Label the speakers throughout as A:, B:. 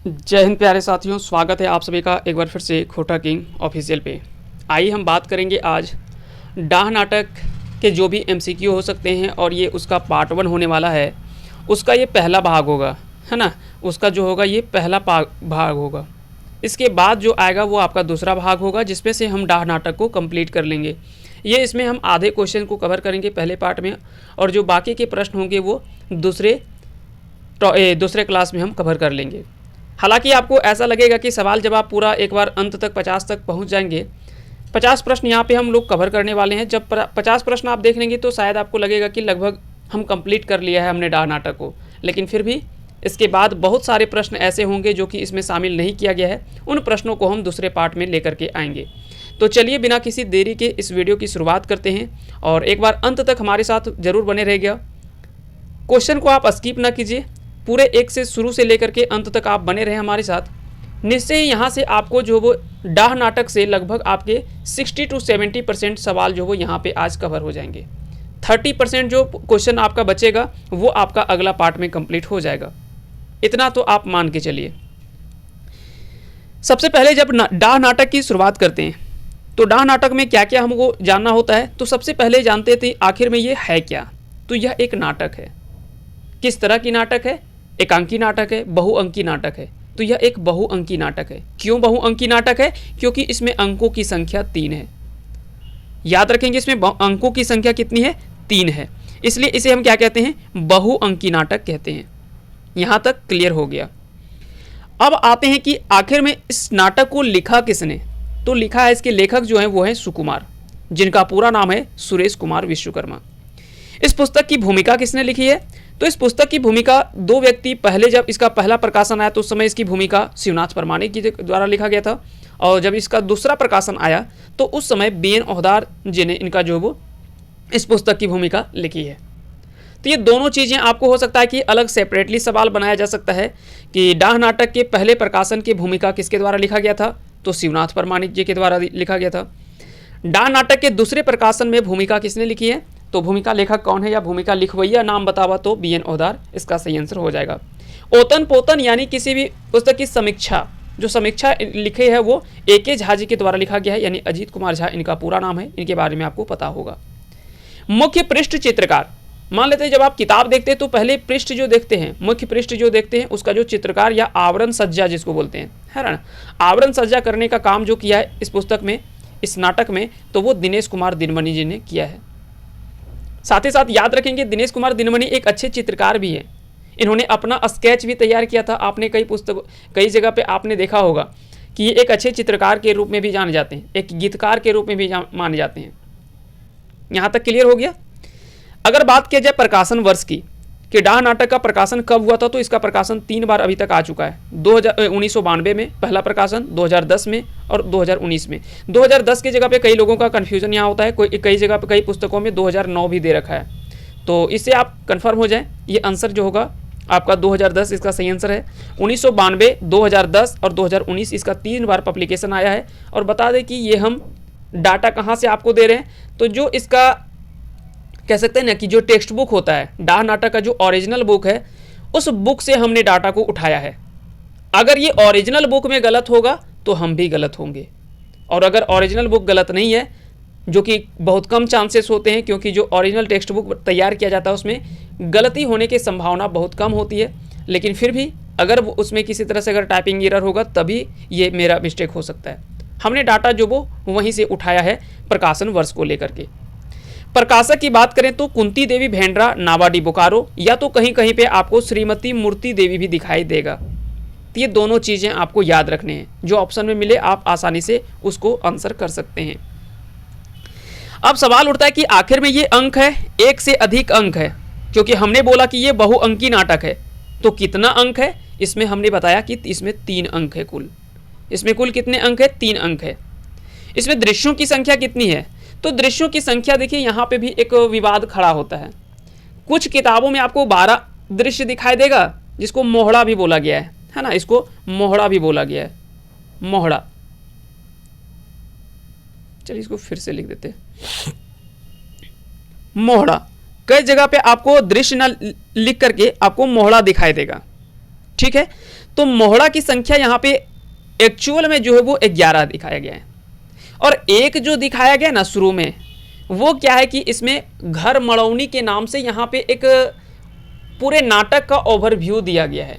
A: जय हिंद प्यारे साथियों, स्वागत है आप सभी का एक बार फिर से खोटा किंग ऑफिशियल पे। आइए हम बात करेंगे आज डाह नाटक के जो भी एमसीक्यू हो सकते हैं और ये उसका पार्ट 1 होने वाला है। उसका ये पहला भाग होगा, है ना। उसका जो होगा ये पहला भाग होगा। इसके बाद जो आएगा वो आपका दूसरा भाग होगा, जिसमें से हम डाह नाटक को कंप्लीट कर लेंगे। ये इसमें हम आधे क्वेश्चन को कवर करेंगे पहले पार्ट में, और जो बाकी के प्रश्न होंगे वो दूसरे क्लास में हम कवर कर लेंगे। हालांकि आपको ऐसा लगेगा कि सवाल जब आप पूरा एक बार अंत तक 50 तक पहुंच जाएंगे, 50 प्रश्न यहाँ पे हम लोग कवर करने वाले हैं। जब 50 प्रश्न आप देख लेंगे तो शायद आपको लगेगा कि लगभग हम कंप्लीट कर लिया है हमने डाह नाटक को। लेकिन फिर भी इसके बाद बहुत सारे प्रश्न ऐसे होंगे जो कि इसमें शामिल नहीं किया गया है। उन प्रश्नों को हम दूसरे पार्ट में लेकर के आएंगे। तो चलिए बिना किसी देरी के इस वीडियो की शुरुआत करते हैं, और एक बार अंत तक हमारे साथ ज़रूर बने रहिएगा। क्वेश्चन को आप स्किप ना कीजिए, पूरे एक से शुरू से लेकर के अंत तक आप बने रहें हमारे साथ। निश्चय ही यहाँ से आपको जो वो डाह नाटक से लगभग आपके 60 to 70% सवाल जो वो यहाँ पे आज कवर हो जाएंगे। 30% जो क्वेश्चन आपका बचेगा वो आपका अगला पार्ट में कंप्लीट हो जाएगा। इतना तो आप मान के चलिए। सबसे पहले जब डाह नाटक की शुरुआत करते हैं तो डाह नाटक में क्या क्या हमको जानना होता है। तो सबसे पहले जानते थे आखिर में ये है क्या। तो यह एक नाटक है। किस तरह की नाटक है? एकांकी नाटक है, बहुअंकी नाटक है। तो यह एक बहुअंकी नाटक है। क्यों बहुअंकी नाटक है? क्योंकि इसमें अंकों की संख्या 3 है। याद रखेंगे, इसमें अंकों की संख्या कितनी है? 3 है। इसलिए इसे हम क्या कहते हैं? बहुअंकी नाटक कहते हैं। यहां तक क्लियर हो गया। अब आते हैं कि आखिर में इस नाटक को लिखा किसने। तो लिखा है, इसके लेखक जो हैं वो हैं सुकुमार, जिनका पूरा नाम है सुरेश कुमार विश्वकर्मा। इस पुस्तक की भूमिका किसने लिखी है? तो इस पुस्तक की भूमिका दो व्यक्ति, पहले जब इसका पहला प्रकाशन आया तो उस समय इसकी भूमिका शिवनाथ परमाणिक जी द्वारा लिखा गया था, और जब इसका दूसरा प्रकाशन आया तो उस समय बीएन ओहदार जी ने इनका जो वो इस पुस्तक की भूमिका लिखी है। तो ये दोनों चीज़ें आपको हो सकता है कि अलग सेपरेटली सवाल बनाया जा सकता है कि डाह नाटक के पहले प्रकाशन की भूमिका किसके द्वारा लिखा गया था। तो शिवनाथ परमाणिक जी के द्वारा लिखा गया था। डाह नाटक के दूसरे प्रकाशन में भूमिका किसने लिखी है? तो भूमिका लेखक कौन है या भूमिका लिखवैया नाम बतावा तो बीएन ओहदार इसका सही आंसर हो जाएगा। ओतन पोतन यानी किसी भी पुस्तक की समीक्षा, जो समीक्षा लिखे है वो ए.के. झा जी के द्वारा लिखा गया है, यानी अजीत कुमार झा इनका पूरा नाम है। इनके बारे में आपको पता होगा। मुख्य पृष्ठ चित्रकार, मान लेते हैं जब आप किताब देखते हैं तो पहले पृष्ठ जो देखते हैं, मुख्य पृष्ठ जो देखते हैं, उसका जो चित्रकार या आवरण सज्जा जिसको बोलते हैं, है ना, आवरण सज्जा करने का काम जो किया है इस पुस्तक में, इस नाटक में, तो वो दिनेश कुमार दिनमणि जी ने किया है। साथ ही साथ याद रखेंगे दिनेश कुमार दिनमणि एक अच्छे चित्रकार भी हैं। इन्होंने अपना स्केच भी तैयार किया था। आपने कई जगह पे आपने देखा होगा कि ये एक अच्छे चित्रकार के रूप में भी जाने जाते हैं, एक गीतकार के रूप में भी माने जाते हैं। यहाँ तक क्लियर हो गया। अगर बात किया जाए प्रकाशन वर्ष की कि डाह नाटक का प्रकाशन कब हुआ था, तो इसका प्रकाशन 3 बार अभी तक आ चुका है। 1992 में पहला प्रकाशन, 2010 में और 2019 में। 2010 की जगह पे कई लोगों का कन्फ्यूजन यहाँ होता है, कई जगह पे कई पुस्तकों में 2009 भी दे रखा है। तो इससे आप कन्फर्म हो जाएं, ये आंसर जो होगा आपका 2010 इसका सही आंसर है। 1992, 2010 और 2019 इसका 3 बार पब्लिकेशन आया है। और बता दें कि ये हम डाटा कहाँ से आपको दे रहे हैं, तो जो इसका कह सकते हैं ना कि जो टेक्स्ट बुक होता है, डाह नाटक का जो ओरिजिनल बुक है, उस बुक से हमने डाटा को उठाया है। अगर ये ओरिजिनल बुक में गलत होगा तो हम भी गलत होंगे, और अगर ओरिजिनल बुक गलत नहीं है, जो कि बहुत कम चांसेस होते हैं क्योंकि जो ओरिजिनल टेक्स्ट बुक तैयार किया जाता है उसमें गलती होने की संभावना बहुत कम होती है, लेकिन फिर भी अगर उसमें किसी तरह से अगर टाइपिंग एरर होगा तभी ये मेरा मिस्टेक हो सकता है। हमने डाटा जो वो वहीं से उठाया है प्रकाशन वर्ष को लेकर के। प्रकाशक की बात करें तो कुंती देवी भेंड्रा, नावाडी बोकारो, या तो कहीं कहीं पे आपको श्रीमती मूर्ति देवी भी दिखाई देगा। तो ये दोनों चीज़ें आपको याद रखने हैं, जो ऑप्शन में मिले आप आसानी से उसको आंसर कर सकते हैं। अब सवाल उठता है कि आखिर में ये अंक है, एक से अधिक अंक है, क्योंकि हमने बोला कि ये बहुअंकी नाटक है, तो कितना अंक है? इसमें हमने बताया कि इसमें 3 अंक है कुल। इसमें कुल कितने अंक है? 3 अंक है। इसमें दृश्यों की संख्या कितनी है? तो दृश्यों की संख्या देखिए, यहाँ पे भी एक विवाद खड़ा होता है। कुछ किताबों में आपको 12 दृश्य दिखाई देगा, जिसको मोहड़ा भी बोला गया है ना, इसको मोहड़ा भी बोला गया है, मोहड़ा। चलिए इसको फिर से लिख देते हैं, मोहड़ा। कई जगह पे आपको दृश्य न लिख करके आपको मोहड़ा दिखाई देगा। ठीक है, तो मोहड़ा की संख्या यहाँ पे एक्चुअल में जो है वो 11 दिखाया गया है। और एक जो दिखाया गया ना शुरू में, वो क्या है कि इसमें घर मड़ौनी के नाम से यहाँ पे एक पूरे नाटक का ओवरव्यू दिया गया है।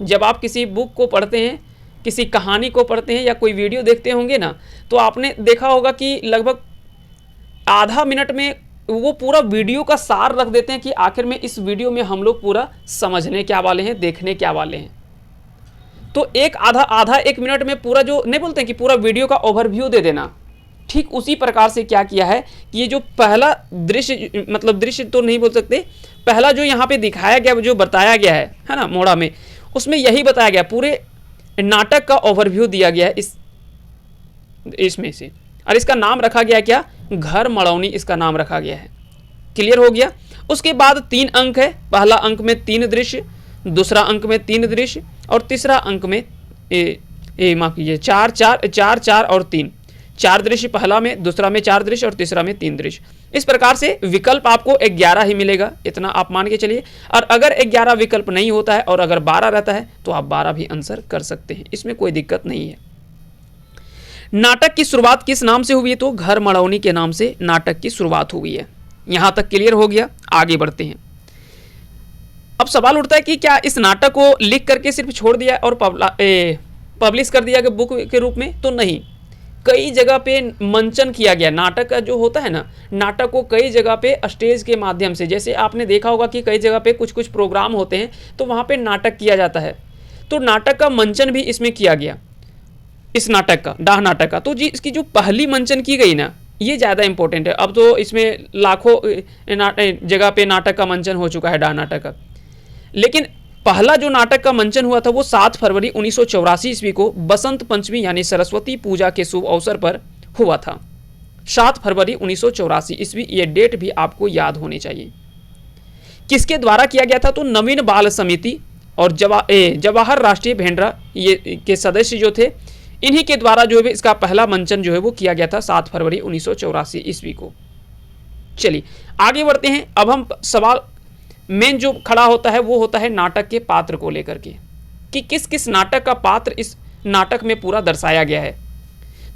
A: जब आप किसी बुक को पढ़ते हैं, किसी कहानी को पढ़ते हैं या कोई वीडियो देखते होंगे ना, तो आपने देखा होगा कि लगभग आधा मिनट में वो पूरा वीडियो का सार रख देते हैं कि आखिर में इस वीडियो में हम लोग पूरा समझने क्या वाले हैं, देखने क्या वाले हैं। तो एक आधा एक मिनट में पूरा जो नहीं बोलते हैं कि पूरा वीडियो का ओवरव्यू दे देना, ठीक उसी प्रकार से क्या किया है कि ये जो पहला दृश्य, मतलब दृश्य तो नहीं बोल सकते, पहला जो यहाँ पे दिखाया गया, जो बताया गया है ना मोड़ा में, उसमें यही बताया गया, पूरे नाटक का ओवरव्यू दिया गया है इसमें से। और इसका नाम रखा गया क्या, घर मड़ौनी इसका नाम रखा गया है। क्लियर हो गया। उसके बाद 3 अंक है, पहला अंक में 3 दृश्य, दूसरा अंक में 3 दृश्य और तीसरा अंक में माफ कीजिए 4 और 3, 4 दृश्य पहला में, दूसरा में 4 दृश्य और तीसरा में 3 दृश्य। इस प्रकार से विकल्प आपको 11 ही मिलेगा, इतना आप मान के चलिए। और अगर 11 विकल्प नहीं होता है और अगर 12 रहता है तो आप 12 भी आंसर कर सकते हैं, इसमें कोई दिक्कत नहीं है। नाटक की शुरुआत किस नाम से हुई है, तो घर मड़ौनी के नाम से नाटक की शुरुआत हुई है। यहां तक क्लियर हो गया। आगे बढ़ते हैं। अब सवाल उठता है कि क्या इस नाटक को लिख करके सिर्फ छोड़ दिया और पब्लिश कर दिया गया बुक के रूप में, तो नहीं, कई जगह पे मंचन किया गया। नाटक का जो होता है ना, नाटक को कई जगह पे स्टेज के माध्यम से, जैसे आपने देखा होगा कि कई जगह पे कुछ कुछ प्रोग्राम होते हैं तो वहाँ पे नाटक किया जाता है, तो नाटक का मंचन भी इसमें किया गया, इस नाटक का, डाह नाटक का। तो जी इसकी जो पहली मंचन की गई ना, ये ज़्यादा इंपॉर्टेंट है। अब तो इसमें लाखों जगह पे नाटक का मंचन हो चुका है, डाह नाटक का, लेकिन पहला जो नाटक का मंचन हुआ था वो 7 फरवरी 1984 ईस्वी को बसंत पंचमी यानी सरस्वती पूजा के शुभ अवसर पर हुआ था। 7 फरवरी 1984 ईस्वी, ये डेट भी आपको याद होनी चाहिए। किसके द्वारा किया गया था, तो नवीन बाल समिति और जवाहर राष्ट्रीय भेंडरा ये के सदस्य जो थे, इन्हीं के द्वारा जो है इसका पहला मंचन जो है वो किया गया था 7 फरवरी 1984 ईस्वी को। चलिए आगे बढ़ते हैं। अब हम सवाल मेन जो खड़ा होता है वो होता है नाटक के पात्र को लेकर के, कि किस किस नाटक का पात्र इस नाटक में पूरा दर्शाया गया है।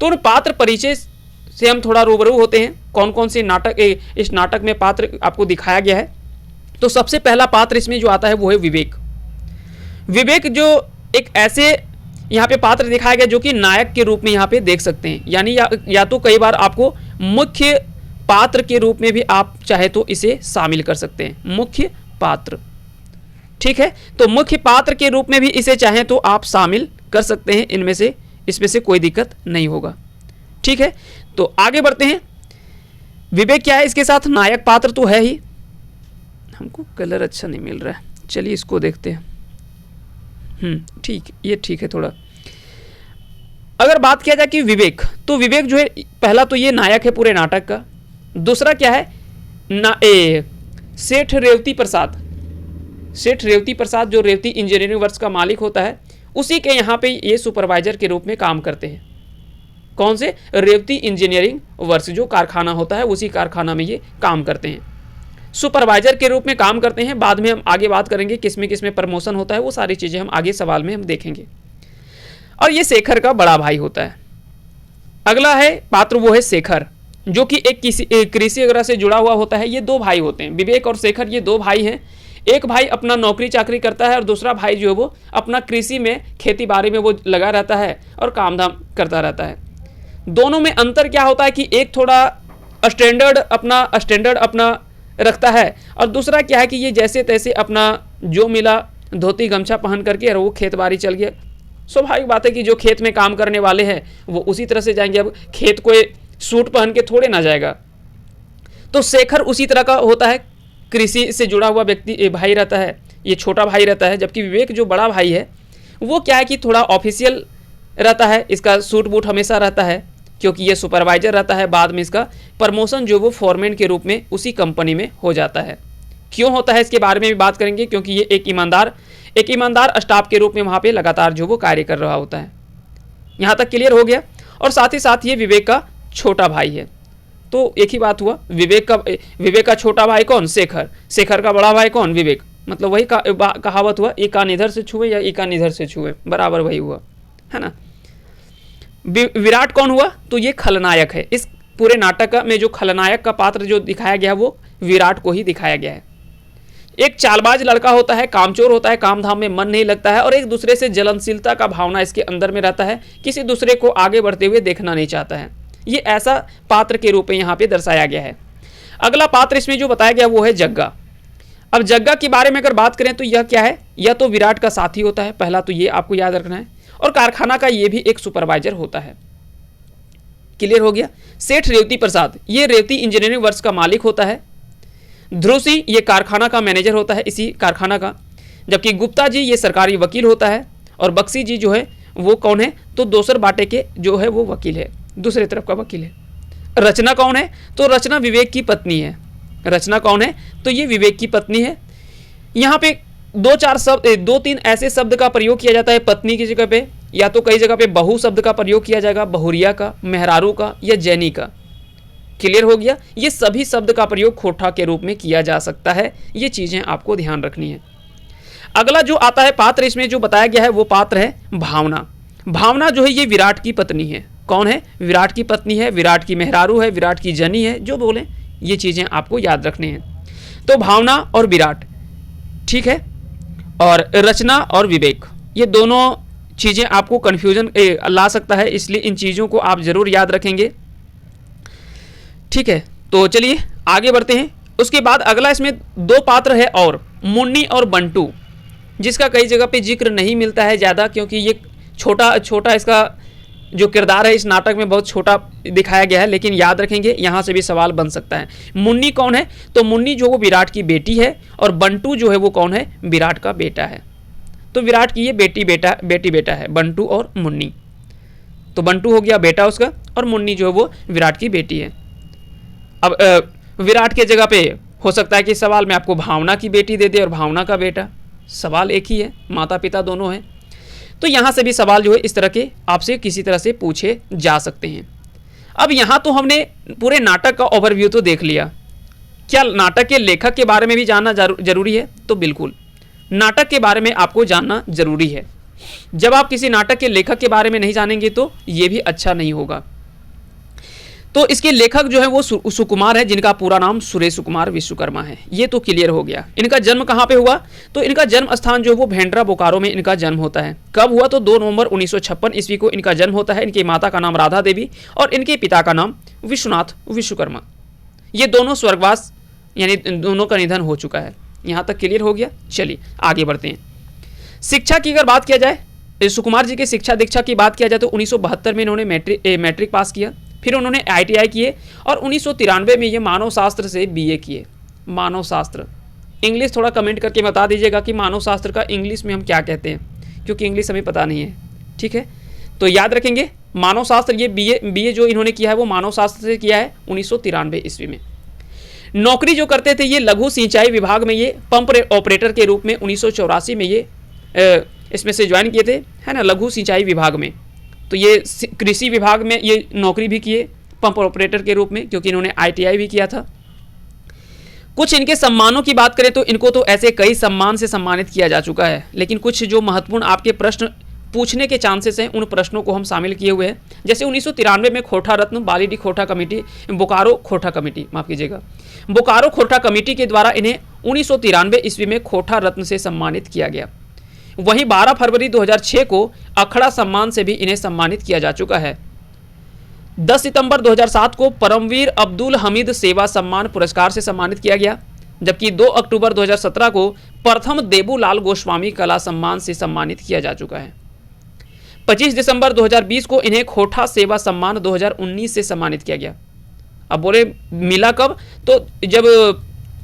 A: तो उन पात्र परिचय से हम थोड़ा रूबरू होते हैं, कौन कौन से नाटक इस नाटक में पात्र आपको दिखाया गया है। तो सबसे पहला पात्र इसमें जो आता है वो है विवेक। विवेक जो एक ऐसे यहाँ पे पात्र दिखाया गया जो कि नायक के रूप में यहाँ पे देख सकते हैं, यानी या तो कई बार आपको मुख्य पात्र के रूप में भी आप चाहे तो इसे शामिल कर सकते हैं, मुख्य पात्र। ठीक है, तो मुख्य पात्र के रूप में भी इसे चाहें तो आप शामिल कर सकते हैं इनमें से, इसमें से कोई दिक्कत नहीं होगा। ठीक है, तो आगे बढ़ते हैं। विवेक क्या है, इसके साथ नायक पात्र तो है ही। हमको कलर अच्छा नहीं मिल रहा है, चलिए इसको देखते हैं। ठीक, ये ठीक है थोड़ा। अगर बात किया जाए कि विवेक, तो विवेक जो है पहला तो ये नायक है पूरे नाटक का। दूसरा क्या है, सेठ रेवती प्रसाद। सेठ रेवती प्रसाद जो रेवती इंजीनियरिंग वर्क्स का मालिक होता है, उसी के यहाँ पे ये सुपरवाइजर के रूप में काम करते हैं। कौन से, रेवती इंजीनियरिंग वर्क्स जो कारखाना होता है, उसी कारखाना में ये काम करते हैं, सुपरवाइजर के रूप में काम करते हैं। बाद में हम आगे बात करेंगे किसमें प्रमोशन होता है, वो सारी चीज़ें हम आगे सवाल में हम देखेंगे। और ये शेखर का बड़ा भाई होता है। अगला है पात्र, वो है शेखर, जो कि एक कृषि वगैरह से जुड़ा हुआ होता है। ये 2 भाई होते हैं, विवेक और शेखर, ये 2 भाई हैं। एक भाई अपना नौकरी चाकरी करता है और दूसरा भाई जो है वो अपना कृषि में, खेती बाड़ी में वो लगा रहता है और काम धाम करता रहता है। दोनों में अंतर क्या होता है कि एक थोड़ा स्टैंडर्ड अपना रखता है और दूसरा क्या है कि ये जैसे तैसे अपना जो मिला धोती गमछा पहन करके और वो खेत बाड़ी चल गया। स्वाभाविक बात है कि जो खेत में काम करने वाले हैं वो उसी तरह से जाएंगे। अब खेत कोई सूट पहन के थोड़े ना जाएगा। तो शेखर उसी तरह का होता है, कृषि से जुड़ा हुआ व्यक्ति भाई रहता है, ये छोटा भाई रहता है। जबकि विवेक जो बड़ा भाई है वो क्या है कि थोड़ा ऑफिशियल रहता है, इसका सूट बूट हमेशा रहता है क्योंकि ये सुपरवाइजर रहता है। बाद में इसका प्रमोशन जो वो फॉरमैन के रूप में उसी कंपनी में हो जाता है। क्यों होता है इसके बारे में भी बात करेंगे, क्योंकि ये एक ईमानदार स्टाफ के रूप में वहाँ पे लगातार जो वो कार्य कर रहा होता है। यहाँ तक क्लियर हो गया। और साथ ही साथ ये विवेक का छोटा भाई है। तो एक ही बात हुआ, विवेक का छोटा भाई कौन, शेखर। शेखर का बड़ा भाई कौन, विवेक। मतलब वही कहावत हुआ, एक कान इधर से छुए या एक कान इधर से छुए, बराबर वही हुआ, है ना। विराट कौन हुआ? तो ये खलनायक है। इस पूरे नाटक में जो खलनायक का पात्र जो दिखाया गया वो विराट को ही दिखाया गया है। एक चालबाज लड़का होता है, कामचोर होता है, काम धाम में मन नहीं लगता है और एक दूसरे से जलनशीलता का भावना इसके अंदर में रहता है, किसी दूसरे को आगे बढ़ते हुए देखना नहीं चाहता है। ये ऐसा पात्र के रूप में यहाँ पे दर्शाया गया है। अगला पात्र इसमें जो बताया गया वो है जग्गा। अब जग्गा के बारे में अगर बात करें तो यह क्या है? यह तो विराट का साथी होता है, पहला तो ये आपको याद रखना है, और कारखाना का ये भी एक सुपरवाइजर होता है। क्लियर हो गया। सेठ रेवती प्रसाद, ये रेवती इंजीनियरिंग वर्क्स का मालिक होता है। ध्रुव सिंह ये कारखाना का मैनेजर होता है, इसी कारखाना का। जबकि गुप्ता जी ये सरकारी वकील होता है, और बक्सी जी जो है वो कौन है? तो दोसर बाटे के जो है वो वकील है, दूसरे तरफ का वकील है। रचना कौन है? तो रचना विवेक की पत्नी है। रचना कौन है? तो ये विवेक की पत्नी है। यहाँ पे दो तीन ऐसे शब्द का प्रयोग किया जाता है पत्नी की जगह पे, या तो कई जगह पे बहु शब्द का प्रयोग किया जाएगा, बहुरिया का, मेहरारू का या जैनी का। क्लियर हो गया। ये सभी शब्द का प्रयोग खोटा के रूप में किया जा सकता है, ये चीजें आपको ध्यान रखनी है। अगला जो आता है पात्र इसमें जो बताया गया है वो पात्र है भावना। भावना जो है ये विराट की पत्नी है। कौन है? विराट की पत्नी है, विराट की मेहरारू है, विराट की जनी है, जो बोले ये चीजें आपको याद रखनी है। तो भावना और विराट, ठीक है। और रचना और विवेक, ये दोनों चीजें आपको कंफ्यूजन ला सकता है, इसलिए इन चीजों को आप जरूर याद रखेंगे, ठीक है। तो चलिए आगे बढ़ते हैं। उसके बाद अगला इसमें दो पात्र है और मुन्नी और बंटू, जिसका कई जगह पे जिक्र नहीं मिलता है ज़्यादा, क्योंकि ये छोटा इसका जो किरदार है इस नाटक में बहुत छोटा दिखाया गया है, लेकिन याद रखेंगे यहाँ से भी सवाल बन सकता है। मुन्नी कौन है? तो मुन्नी जो वो विराट की बेटी है, और बंटू जो है वो कौन है? विराट का बेटा है। तो विराट की ये बेटी बेटा है, बंटू और मुन्नी। तो बंटू हो गया बेटा उसका, और मुन्नी जो है वो विराट की बेटी है। अब विराट के जगह पे हो सकता है कि सवाल में आपको भावना की बेटी दे दे और भावना का बेटा, सवाल एक ही है, माता पिता दोनों हैं। तो यहाँ से भी सवाल जो है इस तरह के आपसे किसी तरह से पूछे जा सकते हैं। अब यहाँ तो हमने पूरे नाटक का ओवरव्यू तो देख लिया। क्या नाटक के लेखक के बारे में भी जानना जरूरी है? तो बिल्कुल, नाटक के बारे में आपको जानना जरूरी है। जब आप किसी नाटक के लेखक के बारे में नहीं जानेंगे तो ये भी अच्छा नहीं होगा। तो इसके लेखक जो है वो सुकुमार है, जिनका पूरा नाम सुरेश कुमार विश्वकर्मा है। ये तो क्लियर हो गया। इनका जन्म कहाँ पे हुआ? तो इनका जन्म स्थान जो है वो भेंड्रा बोकारो में इनका जन्म होता है। कब हुआ? तो 2 नवंबर 1956 ईस्वी को इनका जन्म होता है। इनकी माता का नाम राधा देवी और इनके पिता का नाम विश्वनाथ विश्वकर्मा। ये दोनों स्वर्गवास, यानी दोनों का निधन हो चुका है। यहाँ तक क्लियर हो गया। चलिए आगे बढ़ते हैं। शिक्षा की अगर बात किया जाए, सुकुमार जी की शिक्षा दीक्षा की बात किया जाए तो 1972 में इन्होंने मैट्रिक पास किया। फिर उन्होंने ITI किए और 1993 में ये मानव शास्त्र से BA किए। मानव शास्त्र, इंग्लिश थोड़ा कमेंट करके बता दीजिएगा कि मानव शास्त्र का इंग्लिश में हम क्या कहते हैं, क्योंकि इंग्लिश हमें पता नहीं है, ठीक है। तो याद रखेंगे मानव शास्त्र, ये BA जो इन्होंने किया है वो मानव शास्त्र से किया है 1993 ईस्वी में। नौकरी जो करते थे ये लघु सिंचाई विभाग में, ये पंप ऑपरेटर के रूप में 1984 में ये इसमें से ज्वाइन किए थे, है ना, लघु सिंचाई विभाग में। तो ये कृषि विभाग में ये नौकरी भी किए पंप ऑपरेटर के रूप में, क्योंकि इन्होंने ITI भी किया था। कुछ इनके सम्मानों की बात करें तो इनको तो ऐसे कई सम्मान से सम्मानित किया जा चुका है, लेकिन कुछ जो महत्वपूर्ण आपके प्रश्न पूछने के चांसेस हैं उन प्रश्नों को हम शामिल किए हुए हैं। जैसे 1993 में खोटा रत्न बालीडी खोटा कमेटी, बोकारो खोटा कमेटी, माफ कीजिएगा, बोकारो खोटा कमेटी के द्वारा इन्हें 1993 ईस्वी में खोटा रत्न से सम्मानित किया गया। वहीं 12 फरवरी 2006 को अखड़ा सम्मान से भी इन्हें सम्मानित किया जा चुका है। 10 सितंबर 2007 को परमवीर अब्दुल हमीद सेवा सम्मान पुरस्कार से सम्मानित किया गया, जबकि 2 अक्टूबर 2017 को प्रथम देबूलाल गोस्वामी कला सम्मान से सम्मानित किया जा चुका है। 25 दिसंबर 2020 को इन्हें खोटा सेवा सम्मान 2019 से सम्मानित किया गया। अब बोले मिला कब? तो जब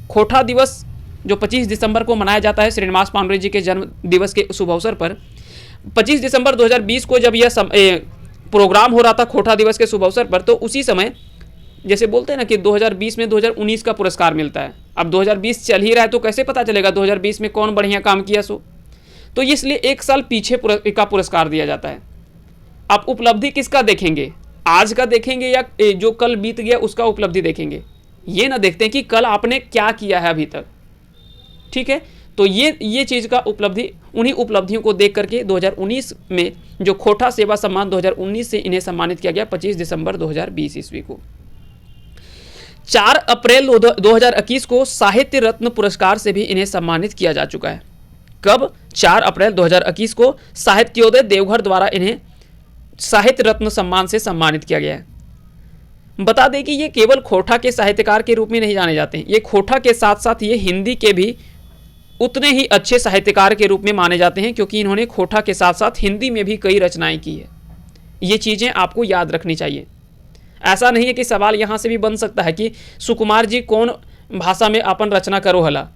A: खोटा दिवस जो 25 दिसंबर को मनाया जाता है श्रीनिवास पांडुरंग जी के जन्म दिवस के शुभ अवसर पर, 25 दिसंबर 2020 को जब यह प्रोग्राम हो रहा था खोटा दिवस के शुभ अवसर पर, तो उसी समय जैसे बोलते हैं ना कि 2020 में 2019 का पुरस्कार मिलता है। अब 2020 चल ही रहा है तो कैसे पता चलेगा 2020 में कौन बढ़िया काम किया सो, तो इसलिए 1 साल पीछे का पुरस्कार दिया जाता है। आप उपलब्धि किसका देखेंगे? आज का देखेंगे या जो कल बीत गया उसका उपलब्धि देखेंगे? ये ना देखते हैं कि कल आपने क्या किया है अभी तक, ठीक है। तो ये चीज़ का उपलब्धि, उन्हीं उपलब्धियों को देख करके 2019 में जो खोटा सेवा सम्मान 2019 से इन्हें सम्मानित किया गया 25 दिसंबर 2020 ईस्वी को। 4 अप्रैल 2021 को साहित्य रत्न पुरस्कार से भी इन्हें सम्मानित किया जा चुका है। कब? 4 अप्रैल 2021 को साहित्योदय देवघर द्वारा इन्हें साहित्य रत्न सम्मान से सम्मानित किया गया है। बता दें कि ये केवल खोटा के साहित्यकार के रूप में नहीं जाने जाते हैं, ये खोटा के साथ साथ ये हिंदी के भी उतने ही अच्छे साहित्यकार के रूप में माने जाते हैं, क्योंकि इन्होंने खोटा के साथ साथ हिंदी में भी कई रचनाएं की है। ये चीज़ें आपको याद रखनी चाहिए। ऐसा नहीं है कि सवाल यहाँ से भी बन सकता है कि सुकुमार जी कौन भाषा में अपन रचना करो हला,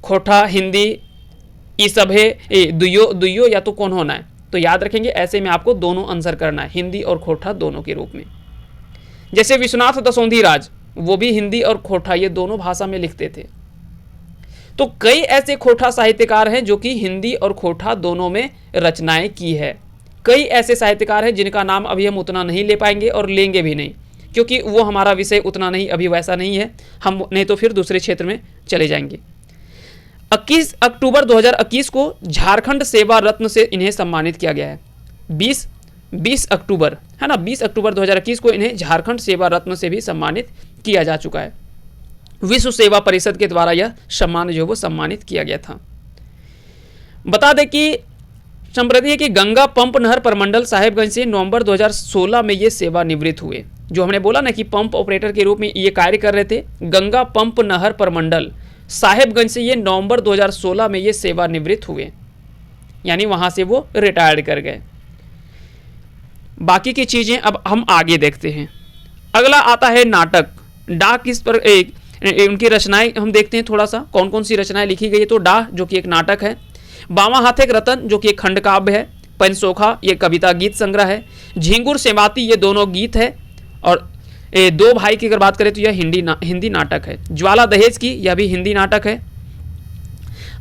A: खोटा, हिंदी, ये सब है, दुयो या तो कौन होना है। तो याद रखेंगे ऐसे में आपको दोनों आंसर करना है, हिंदी और खोटा दोनों के रूप में। जैसे विश्वनाथ दसोंधी राज, वो भी हिंदी और खोटा ये दोनों भाषा में लिखते थे। तो कई ऐसे खोटा साहित्यकार हैं जो कि हिंदी और खोटा दोनों में रचनाएं की है। कई ऐसे साहित्यकार हैं जिनका नाम अभी हम उतना नहीं ले पाएंगे और लेंगे भी नहीं, क्योंकि वो हमारा विषय उतना नहीं, अभी वैसा नहीं है, हम नहीं तो फिर दूसरे क्षेत्र में चले जाएंगे। 21 अक्टूबर 2021 को झारखंड सेवा रत्न से इन्हें सम्मानित किया गया है। 20 अक्टूबर है ना, 20 अक्टूबर 2021 को इन्हें झारखंड सेवा रत्न से भी सम्मानित किया जा चुका है। विश्व सेवा परिषद के द्वारा यह सम्मान जो वो सम्मानित किया गया था। बता दें कि संप्रति है कि गंगा पंप नहर प्रमंडल साहेबगंज से नवंबर 2016 में ये सेवानिवृत्त हुए। जो हमने बोला ना कि पंप ऑपरेटर के रूप में ये कार्य कर रहे थे, गंगा पंप नहर प्रमंडल साहेबगंज से ये नवंबर 2016 में ये सेवानिवृत्त हुए, यानी वहां से वो रिटायर्ड कर गए। बाकी की चीजें अब हम आगे देखते हैं। अगला आता है नाटक। डाह किस पर उनकी रचनाएं हम देखते हैं थोड़ा सा, कौन कौन सी रचनाएं लिखी गई है। तो डाह जो कि एक नाटक है, बावा हाथे रतन जो कि एक खंड काव्य है, पंचसोखा ये कविता गीत संग्रह है, झिंगुर सेवाती ये दोनों गीत है, और दो भाई की अगर बात करें तो यह हिंदी नाटक है। ज्वाला दहेज की यह भी हिंदी नाटक है।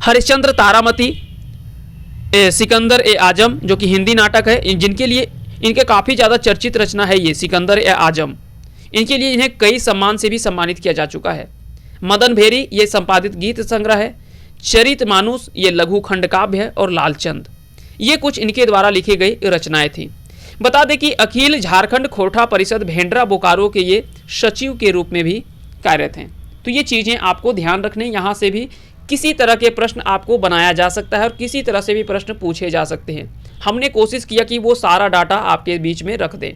A: हरिश्चंद्र तारामती, सिकंदर ए आजम जो कि हिंदी नाटक है, जिनके लिए इनके काफ़ी ज़्यादा चर्चित रचना है ये सिकंदर ए आजम। इनके लिए इन्हें कई सम्मान से भी सम्मानित किया जा चुका है। मदन भेरी ये संपादित गीत संग्रह है। चरित मानुस ये लघु खंड काव्य है, और लालचंद ये कुछ इनके द्वारा लिखी गई रचनाएं थी। बता दें कि अखिल झारखंड खोटा परिषद भेंडरा बोकारो के ये सचिव के रूप में भी कार्यरत हैं। तो ये चीज़ें आपको ध्यान रखने, यहाँ से भी किसी तरह के प्रश्न आपको बनाया जा सकता है और किसी तरह से भी प्रश्न पूछे जा सकते हैं। हमने कोशिश किया कि वो सारा डाटा आपके बीच में रख दें।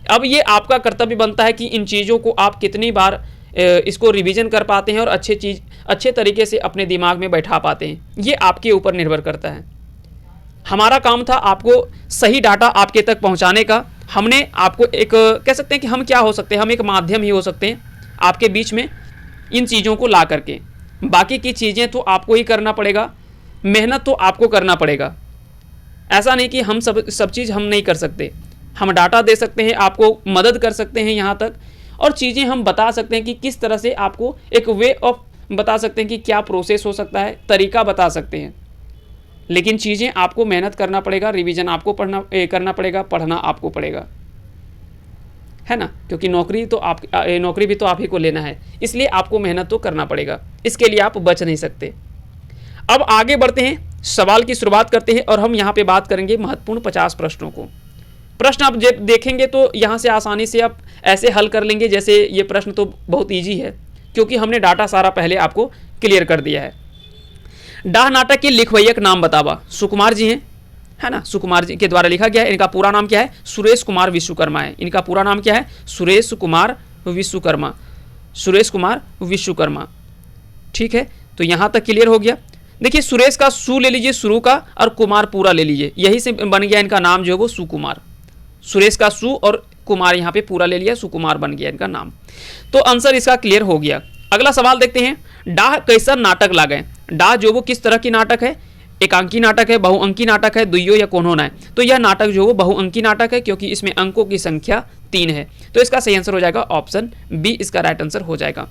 A: अब ये आपका कर्तव्य बनता है कि इन चीज़ों को आप कितनी बार इसको रिवीजन कर पाते हैं और अच्छे तरीके से अपने दिमाग में बैठा पाते हैं, ये आपके ऊपर निर्भर करता है। हमारा काम था आपको सही डाटा आपके तक पहुंचाने का। हमने आपको एक कह सकते हैं कि हम क्या हो सकते हैं, हम एक माध्यम ही हो सकते हैं आपके बीच में इन चीज़ों को ला करके। बाकी की चीज़ें तो आपको ही करना पड़ेगा, मेहनत तो आपको करना पड़ेगा। ऐसा नहीं कि हम सब चीज़ हम नहीं कर सकते। हम डाटा दे सकते हैं, आपको मदद कर सकते हैं यहाँ तक, और चीज़ें हम बता सकते हैं कि किस तरह से आपको एक वे ऑफ बता सकते हैं कि क्या प्रोसेस हो सकता है, तरीका बता सकते हैं। लेकिन चीज़ें आपको मेहनत करना पड़ेगा, रिवीजन आपको करना पड़ेगा, पढ़ना आपको पड़ेगा, है ना, क्योंकि नौकरी भी तो आप ही को लेना है, इसलिए आपको मेहनत तो करना पड़ेगा। इसके लिए आप बच नहीं सकते। अब आगे बढ़ते हैं, सवाल की शुरुआत करते हैं, और हम यहाँ पे बात करेंगे महत्वपूर्ण 50 प्रश्नों को। प्रश्न आप जब देखेंगे तो यहाँ से आसानी से आप ऐसे हल कर लेंगे जैसे ये प्रश्न तो बहुत ईजी है, क्योंकि हमने डाटा सारा पहले आपको क्लियर कर दिया है। डाह नाटक के लिखवैयक नाम बतावा। सुकुमार जी हैं, है ना, सुकुमार जी के द्वारा लिखा गया है। इनका पूरा नाम क्या है? सुरेश कुमार विश्वकर्मा है। इनका पूरा नाम क्या है? सुरेश कुमार विश्वकर्मा। सुरेश कुमार विश्वकर्मा, ठीक है। तो यहाँ तक क्लियर हो गया। देखिए, सुरेश का सु ले लीजिए शुरू का, और कुमार पूरा ले लीजिए, यही से बन गया इनका नाम जो है वो सुकुमार। सुरेश का सु और कुमार यहाँ पे पूरा ले लिया, सुकुमार बन गया इनका नाम। तो आंसर इसका क्लियर हो गया। अगला सवाल देखते हैं, डाह कैसा नाटक लागे। डाह जो वो किस तरह की नाटक है? एकांकी नाटक है, बहुअंकी नाटक है, दुइयो या कौन होना है? तो यह नाटक जो वो बहुअंकी नाटक है, क्योंकि इसमें अंकों की संख्या 3 है। तो इसका सही आंसर हो जाएगा ऑप्शन बी, इसका राइट आंसर हो जाएगा।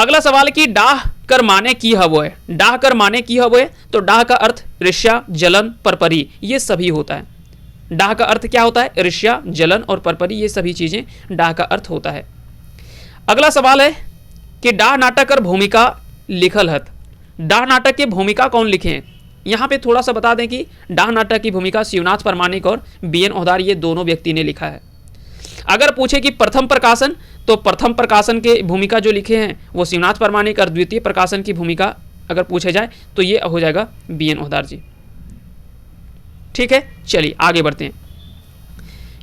A: अगला सवाल कि डाह कर माने की हवो है। डाह कर माने की हवो है, तो डाह का अर्थ ऋष्या, जलन, परपरी, ये सभी होता है। डाह का अर्थ क्या होता है? ऋष्या, जलन और परपरी, ये सभी चीजें डाह का अर्थ होता है। अगला सवाल है कि डाह नाटक कर भूमिका लिखल हत। डाह नाटक के भूमिका कौन लिखे हैं? यहाँ पे थोड़ा सा बता दें कि डाह नाटक की भूमिका शिवनाथ परमाणिक और बीएन ओहदार ये दोनों व्यक्ति ने लिखा है। अगर पूछे कि प्रथम प्रकाशन, तो प्रथम प्रकाशन के भूमिका जो लिखे हैं वो शिवनाथ परमाणिक, और द्वितीय प्रकाशन की भूमिका अगर पूछे जाए तो ये हो जाएगा बीएन ओहदार जी। ठीक है, चलिए आगे बढ़ते हैं।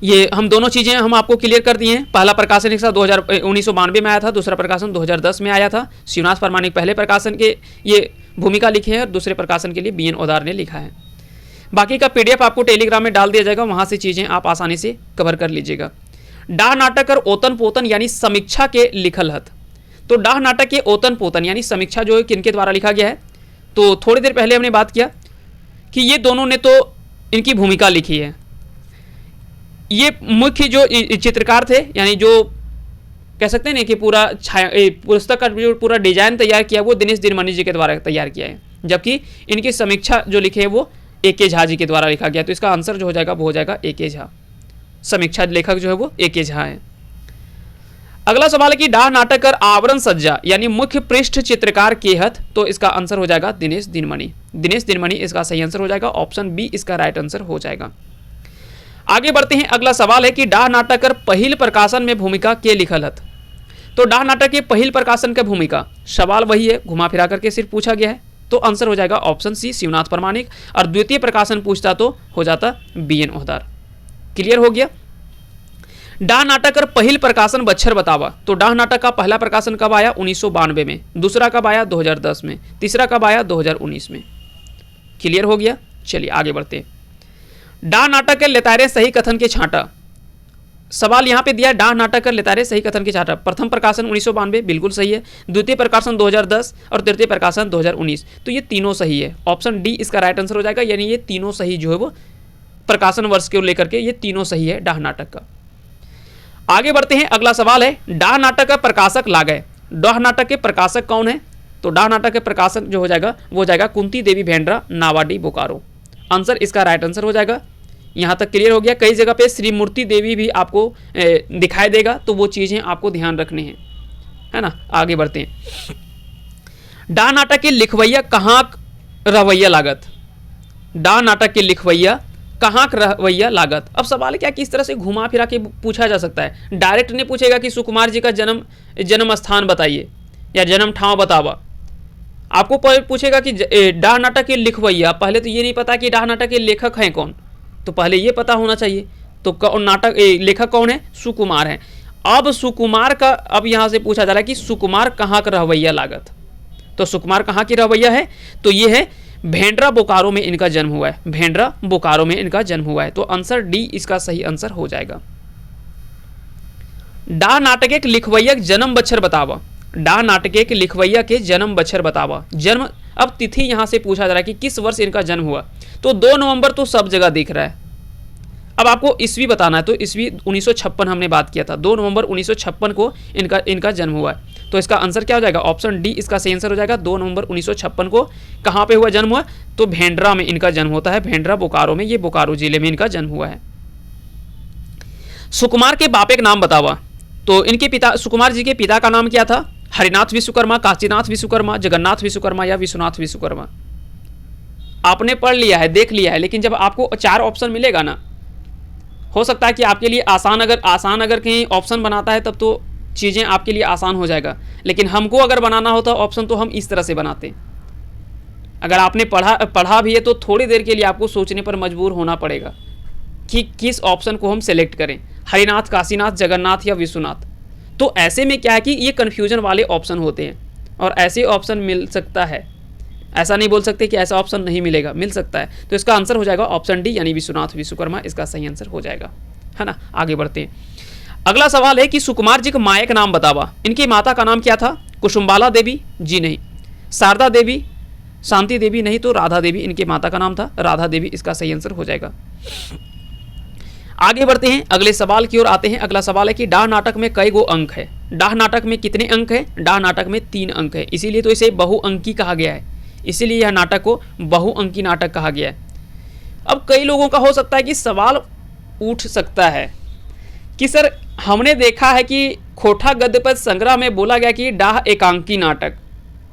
A: ये हम दोनों चीज़ें हम आपको क्लियर कर दिए हैं। पहला प्रकाशन एक साथ 1992 में आया था, दूसरा प्रकाशन 2010 में आया था। शिवनाथ परमाणिक पहले प्रकाशन के ये भूमिका लिखे हैं और दूसरे प्रकाशन के लिए बीएन ओहदार ने लिखा है। बाकी का पीडीएफ आपको टेलीग्राम में डाल दिया जाएगा, वहाँ से चीज़ें आप आसानी से कवर कर लीजिएगा। डाह नाटक और ओतन पोतन यानी समीक्षा के लिखल हत। तो डाह नाटक के ओतन पोतन यानी समीक्षा जो है किनके द्वारा लिखा गया है? तो थोड़ी देर पहले हमने बात किया कि ये दोनों ने तो इनकी भूमिका लिखी है। ये मुख्य जो चित्रकार थे, यानी जो कह सकते हैं ना कि पूरा पुस्तक का जो पूरा डिजाइन तैयार किया वो दिनेश दिनमणि जी के द्वारा तैयार किया है, जबकि इनकी समीक्षा जो लिखे है वो ए.के. झा जी के द्वारा लिखा गया। तो इसका आंसर जो हो जाएगा वो हो जाएगा ए.के. झा। समीक्षा लेखक जो है वो ए.के. झा है। अगला सवाल है कि डाह नाटक और आवरण सज्जा यानी मुख्य पृष्ठ चित्रकार के हथ। तो इसका आंसर हो जाएगा दिनेश दिनमणि। दिनेश दिनमणि इसका सही आंसर हो जाएगा, ऑप्शन बी इसका राइट आंसर हो जाएगा। आगे बढ़ते हैं। अगला सवाल है कि डाह नाटक और पहिल प्रकाशन में भूमिका के लिखल हत। तो डाह नाटक के पहिल प्रकाशन का भूमिका, सवाल वही है, घुमा फिरा करके सिर्फ पूछा गया है। तो आंसर हो जाएगा ऑप्शन सी शिवनाथ परमाणिक, और द्वितीय प्रकाशन पूछता तो हो जाता बीएन ओहदार। क्लियर हो गया। डाह नाटक और पहिल प्रकाशन बच्छर बतावा। तो डाह नाटक का पहला प्रकाशन कब आया? 1992 में। दूसरा कब आया? 2010 में। तीसरा कब आया? 2019 में। क्लियर हो गया। चलिए आगे बढ़ते हैं। डाह नाटक के लेतारे सही कथन के छांटा। सवाल यहाँ पे दिया डाह नाटक कर लेतारे सही कथन के छांटा। प्रथम प्रकाशन 1992 बिल्कुल सही है, द्वितीय प्रकाशन 2010 और तृतीय प्रकाशन 2019। तो ये तीनों सही है, ऑप्शन डी इसका राइट आंसर हो जाएगा। यानी ये तीनों सही जो है वो प्रकाशन वर्ष को लेकर के ये तीनों सही है डाह नाटक का। आगे बढ़ते हैं। अगला सवाल है डाह नाटक का प्रकाशक लागय। डाह नाटक के प्रकाशक कौन है? तो डाह नाटक के प्रकाशक जो हो जाएगा वो हो जाएगा कुंती देवी भेंड्रा, नावाडी, बोकारो। आंसर इसका राइट आंसर हो जाएगा। यहाँ तक क्लियर हो गया। कई जगह पे श्री मूर्ति देवी भी आपको दिखाई देगा, तो वो चीज़ें आपको ध्यान रखनी है ना। आगे बढ़ते हैं। डाह नाटक के लिखवैया कहाँ रवैया लागत। डाह नाटक के लिखवैया कहाँ रवैया लागत। अब सवाल क्या किस तरह से घुमा फिरा के पूछा जा सकता है। डायरेक्ट नहीं पूछेगा कि सुकुमार जी का जन्म स्थान बताइए या जन्म ठाव बतावा। आपको पूछेगा कि डाह नाटक के लिखवैया, पहले तो ये नहीं पता कि डाह नाटक के लेखक हैं कौन, तो पहले ये पता होना चाहिए। तो नाटक लेखक कौन है? सुकुमार है। अब सुकुमार का अब यहाँ से पूछा जा रहा है कि सुकुमार कहाँ का रवैया लागत। तो सुकुमार कहाँ की रवैया है? तो ये है भेंड्रा, बोकारो में इनका जन्म हुआ है। भेंड्रा, बोकारो में इनका जन्म हुआ है। तो आंसर डी इसका सही आंसर हो जाएगा। डाह नाटक के लिखवैया जन्म बच्छर बतावा। डाह नाटक के लिखवैया के जन्म बच्छर बतावा। जन्म अब तिथि यहाँ से पूछा जा रहा है कि किस वर्ष इनका जन्म हुआ। तो 2 नवंबर तो सब जगह दिख रहा है। अब आपको ईस्वी बताना है, तो ईस्वी 1956 हमने बात किया था। 2 नवंबर 1956 को इनका जन्म हुआ है। तो इसका आंसर क्या हो जाएगा? ऑप्शन डी इसका सही आंसर हो जाएगा। 2 नवंबर 1956 को कहाँ पे हुआ जन्म हुआ? तो भेंड्रा में इनका जन्म होता है। भेंड्रा, बोकारो में, ये बोकारो जिले में इनका जन्म हुआ है। सुकुमार के बापे का नाम बतावा। तो इनके पिता, सुकुमार जी के पिता का नाम क्या था? हरिनाथ विश्वकर्मा, काशीनाथ विश्वकर्मा, जगन्नाथ विश्वकर्मा या विश्वनाथ विश्वकर्मा। आपने पढ़ लिया है, देख लिया है, लेकिन जब आपको 4 ऑप्शन मिलेगा ना, हो सकता है कि आपके लिए आसान अगर कहीं ऑप्शन बनाता है तब तो चीज़ें आपके लिए आसान हो जाएगा, लेकिन हमको अगर बनाना होता ऑप्शन तो हम इस तरह से बनाते हैं। अगर आपने पढ़ा भी है तो थोड़ी देर के लिए आपको सोचने पर मजबूर होना पड़ेगा कि किस ऑप्शन को हम सेलेक्ट करें, हरिनाथ, काशीनाथ, जगन्नाथ या विश्वनाथ। तो ऐसे में क्या है कि ये कन्फ्यूजन वाले ऑप्शन होते हैं और ऐसे ऑप्शन मिल सकता है। ऐसा नहीं बोल सकते कि ऐसा ऑप्शन नहीं मिलेगा, मिल सकता है। तो इसका आंसर हो जाएगा ऑप्शन डी यानी विश्वनाथ विश्वकर्मा, इसका सही आंसर हो जाएगा, है ना। आगे बढ़ते हैं। अगला सवाल है कि सुकुमार जी का माया का नाम बतावा। इनकी माता का नाम क्या था? कुसुम्बाला देवी जी नहीं, शारदा देवी, शांति देवी नहीं, तो राधा देवी इनके माता का नाम था। राधा देवी इसका सही आंसर हो जाएगा। आगे बढ़ते हैं, अगले सवाल की ओर आते हैं। अगला सवाल है कि डाह नाटक में कई गो अंक है। डाह नाटक में कितने अंक है? डाह नाटक में 3 अंक है, इसीलिए तो इसे बहुअंकी कहा गया है। इसीलिए यह नाटक को बहुअंकी नाटक कहा गया है। अब कई लोगों का हो सकता है कि सवाल उठ सकता है कि सर हमने देखा है कि खोटा गद्य पद संग्रह में बोला गया कि डाह एकांकी नाटक,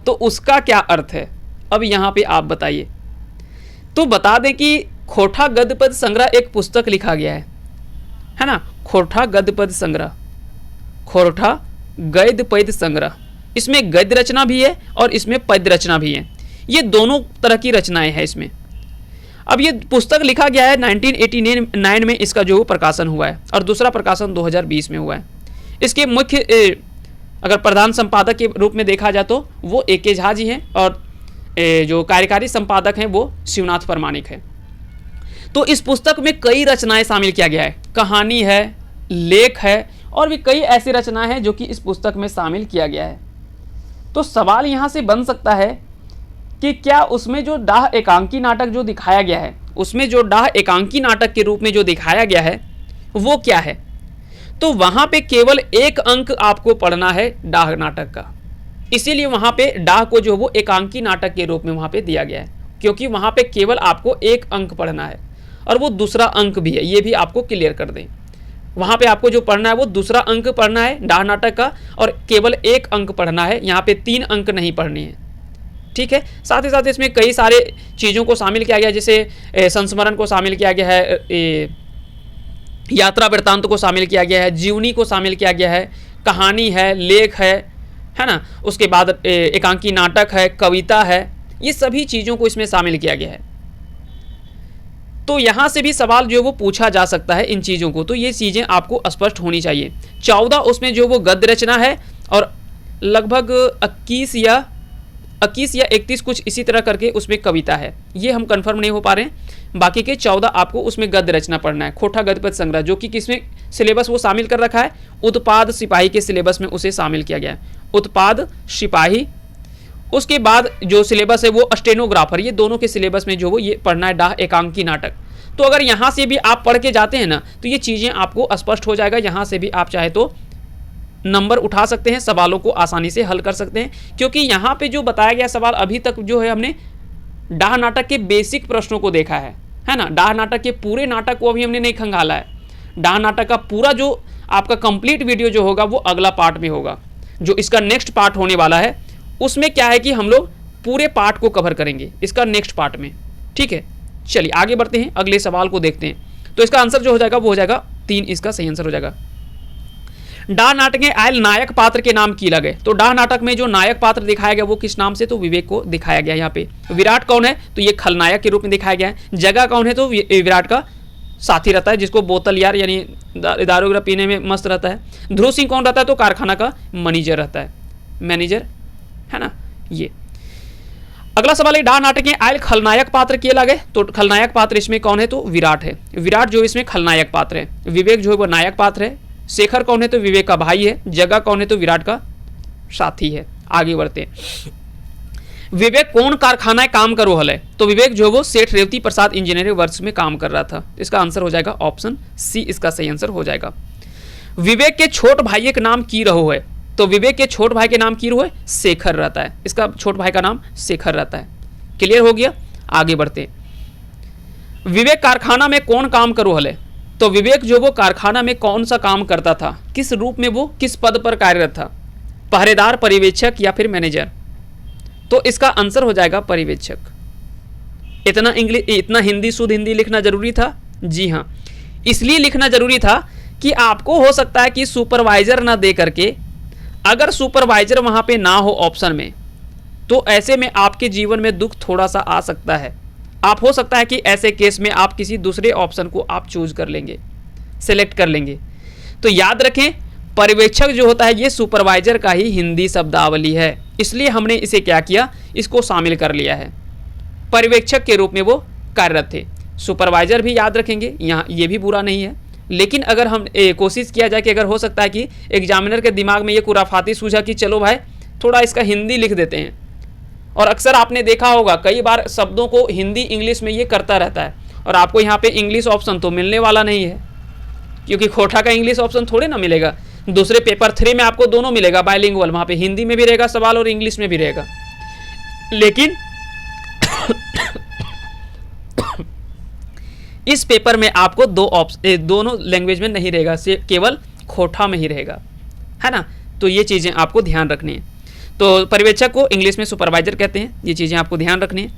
A: तो उसका क्या अर्थ है? अब यहाँ पे आप बताइए। तो बता दें कि खोटा गद्य पद्य संग्रह एक पुस्तक लिखा गया है ना, खोटा गद्य पद्य संग्रह, खोटा गद्य पद्य संग्रह। इसमें गद्य रचना भी है और इसमें पद्य रचना भी है, ये दोनों तरह की रचनाएं हैं इसमें। अब ये पुस्तक लिखा गया है 1989 में इसका जो प्रकाशन हुआ है और दूसरा प्रकाशन 2020 में हुआ है। इसके मुख्य अगर प्रधान संपादक के रूप में देखा जाए तो वो A.K. झा जी हैं और जो कार्यकारी संपादक हैं वो शिवनाथ परमाणिक है। तो इस पुस्तक में कई रचनाएं शामिल किया गया है, कहानी है, लेख है और भी कई ऐसी रचनाएं हैं जो कि इस पुस्तक में शामिल किया गया है। तो सवाल यहाँ से बन सकता है कि क्या उसमें जो डाह एकांकी नाटक जो दिखाया गया है, उसमें जो डाह एकांकी नाटक के रूप में जो दिखाया गया है वो क्या है। तो वहाँ पे केवल एक अंक आपको पढ़ना है डाह नाटक का, इसीलिए वहाँ पे डाह को जो वो एकांकी नाटक के रूप में वहाँ पे दिया गया है, क्योंकि वहाँ पे केवल आपको एक अंक पढ़ना है और वो दूसरा अंक भी है, ये भी आपको क्लियर कर दें। वहाँ पे आपको जो पढ़ना है वो दूसरा अंक पढ़ना है डाह नाटक का और केवल एक अंक पढ़ना है, यहाँ पे 3 अंक नहीं पढ़ने हैं, ठीक है। साथ ही साथ इसमें कई सारे चीज़ों को शामिल किया गया, जैसे संस्मरण को शामिल किया गया है, यात्रा वृत्तांत को शामिल किया गया है, जीवनी को शामिल किया गया है, कहानी है, लेख है ना, उसके बाद एकांकी नाटक है, कविता है, ये सभी चीज़ों को इसमें शामिल किया गया है। तो यहाँ से भी सवाल जो वो पूछा जा सकता है इन चीज़ों को, तो ये चीज़ें आपको स्पष्ट होनी चाहिए। 14 उसमें जो वो गद्य रचना है और लगभग 21 या 31 कुछ इसी तरह करके उसमें कविता है, ये हम कंफर्म नहीं हो पा रहे हैं। बाकी के 14 आपको उसमें गद्य रचना पढ़ना है, खोटा गद्य पद्य संग्रह, जो कि किसमें सिलेबस वो शामिल कर रखा है, उत्पाद सिपाही के सिलेबस में उसे शामिल किया गया है, उत्पाद सिपाही। उसके बाद जो सिलेबस है वो स्टेनोग्राफर, ये दोनों के सिलेबस में जो वो ये पढ़ना है डाह एकांकी नाटक। तो अगर यहाँ से भी आप पढ़ के जाते हैं ना तो ये चीज़ें आपको स्पष्ट हो जाएगा, यहाँ से भी आप चाहे तो नंबर उठा सकते हैं, सवालों को आसानी से हल कर सकते हैं, क्योंकि यहाँ पे जो बताया गया सवाल अभी तक जो है हमने डाह नाटक के बेसिक प्रश्नों को देखा है ना, डाह नाटक के पूरे नाटक को अभी हमने नहीं खंगाला है। डाह नाटक का पूरा जो आपका कंप्लीट वीडियो जो होगा वो अगला पार्ट में होगा, जो इसका नेक्स्ट पार्ट होने वाला है उसमें क्या है कि हम लोग पूरे पार्ट को कवर करेंगे इसका नेक्स्ट पार्ट में, ठीक है। चलिए आगे बढ़ते हैं, अगले सवाल को देखते हैं। तो इसका आंसर जो हो जाएगा वो हो जाएगा 3, इसका सही आंसर हो जाएगा। डाह नाटक में आयल नायक पात्र के नाम की लगे। तो डाह नाटक में जो नायक पात्र दिखाया गया वो किस नाम से, तो विवेक को दिखाया गया। यहाँ पे विराट कौन है, तो ये खलनायक के रूप में दिखाया गया है। जगह कौन है, तो विराट का साथी रहता है जिसको बोतल यार यानी दारू वगैरह पीने में मस्त रहता है। ध्रुव सिंह कौन रहता है, तो कारखाना का मैनेजर रहता है, मैनेजर है ना। ये अगला सवाल है, डाह नाटक में आयल खलनायक पात्र किए लगे। तो खलनायक पात्र इसमें कौन है, तो विराट है, विराट जो इसमें खलनायक पात्र है। विवेक जो है वो नायक पात्र है। शेखर कौन है, तो विवेक का भाई है। जगह कौन है, तो विराट का साथी है। आगे बढ़ते हैं। विवेक कौन कारखाना काम करो हल है, तो विवेक जो वो सेठ रेवती प्रसाद इंजीनियरिंग वर्क्स में काम कर रहा था। इसका आंसर हो जाएगा ऑप्शन सी, इसका सही आंसर हो जाएगा। विवेक के छोट भाई के नाम की रहो है, तो विवेक के छोट भाई के नाम की रहो है, शेखर रहता है। इसका छोट भाई का नाम शेखर रहता है। क्लियर हो गया, आगे बढ़ते हैं। विवेक कारखाना में कौन काम करो हले, तो विवेक जो वो कारखाना में कौन सा काम करता था, किस रूप में वो किस पद पर कार्यरत था, पहरेदार, पर्यवेक्षक या फिर मैनेजर। तो इसका आंसर हो जाएगा पर्यवेक्षक। इतना हिंदी शुद्ध हिंदी लिखना जरूरी था, जी हाँ, इसलिए लिखना जरूरी था कि आपको हो सकता है कि सुपरवाइजर ना दे करके, अगर सुपरवाइजर वहां पे ना हो ऑप्शन में, तो ऐसे में आपके जीवन में दुख थोड़ा सा आ सकता है। आप हो सकता है कि ऐसे केस में आप किसी दूसरे ऑप्शन को आप चूज कर लेंगे, सेलेक्ट कर लेंगे। तो याद रखें, पर्यवेक्षक जो होता है ये सुपरवाइजर का ही हिंदी शब्दावली है, इसलिए हमने इसे क्या किया, इसको शामिल कर लिया है। पर्यवेक्षक के रूप में वो कार्यरत थे। सुपरवाइजर भी याद रखेंगे, यहाँ ये भी बुरा नहीं है। लेकिन अगर हम कोशिश किया जाए कि अगर हो सकता है कि एग्जामिनर के दिमाग में ये खुराफाती सूझा कि चलो भाई थोड़ा इसका हिंदी लिख देते हैं, और अक्सर आपने देखा होगा कई बार शब्दों को हिंदी इंग्लिश में ये करता रहता है, और आपको यहाँ पे इंग्लिश ऑप्शन तो मिलने वाला नहीं है, क्योंकि खोटा का इंग्लिश ऑप्शन थोड़े ना मिलेगा। दूसरे पेपर 3 में आपको दोनों मिलेगा, बाइलिंगुअल, वहाँ पे हिंदी में भी रहेगा सवाल और इंग्लिश में भी रहेगा। लेकिन इस पेपर में आपको दोनों लैंग्वेज में नहीं रहेगा, केवल खोटा में ही रहेगा, है ना। तो ये चीज़ें आपको ध्यान रखनी है। तो पर्यवेक्षक को इंग्लिश में सुपरवाइजर कहते हैं। ये चीज़ें आपको ध्यान रखनी है।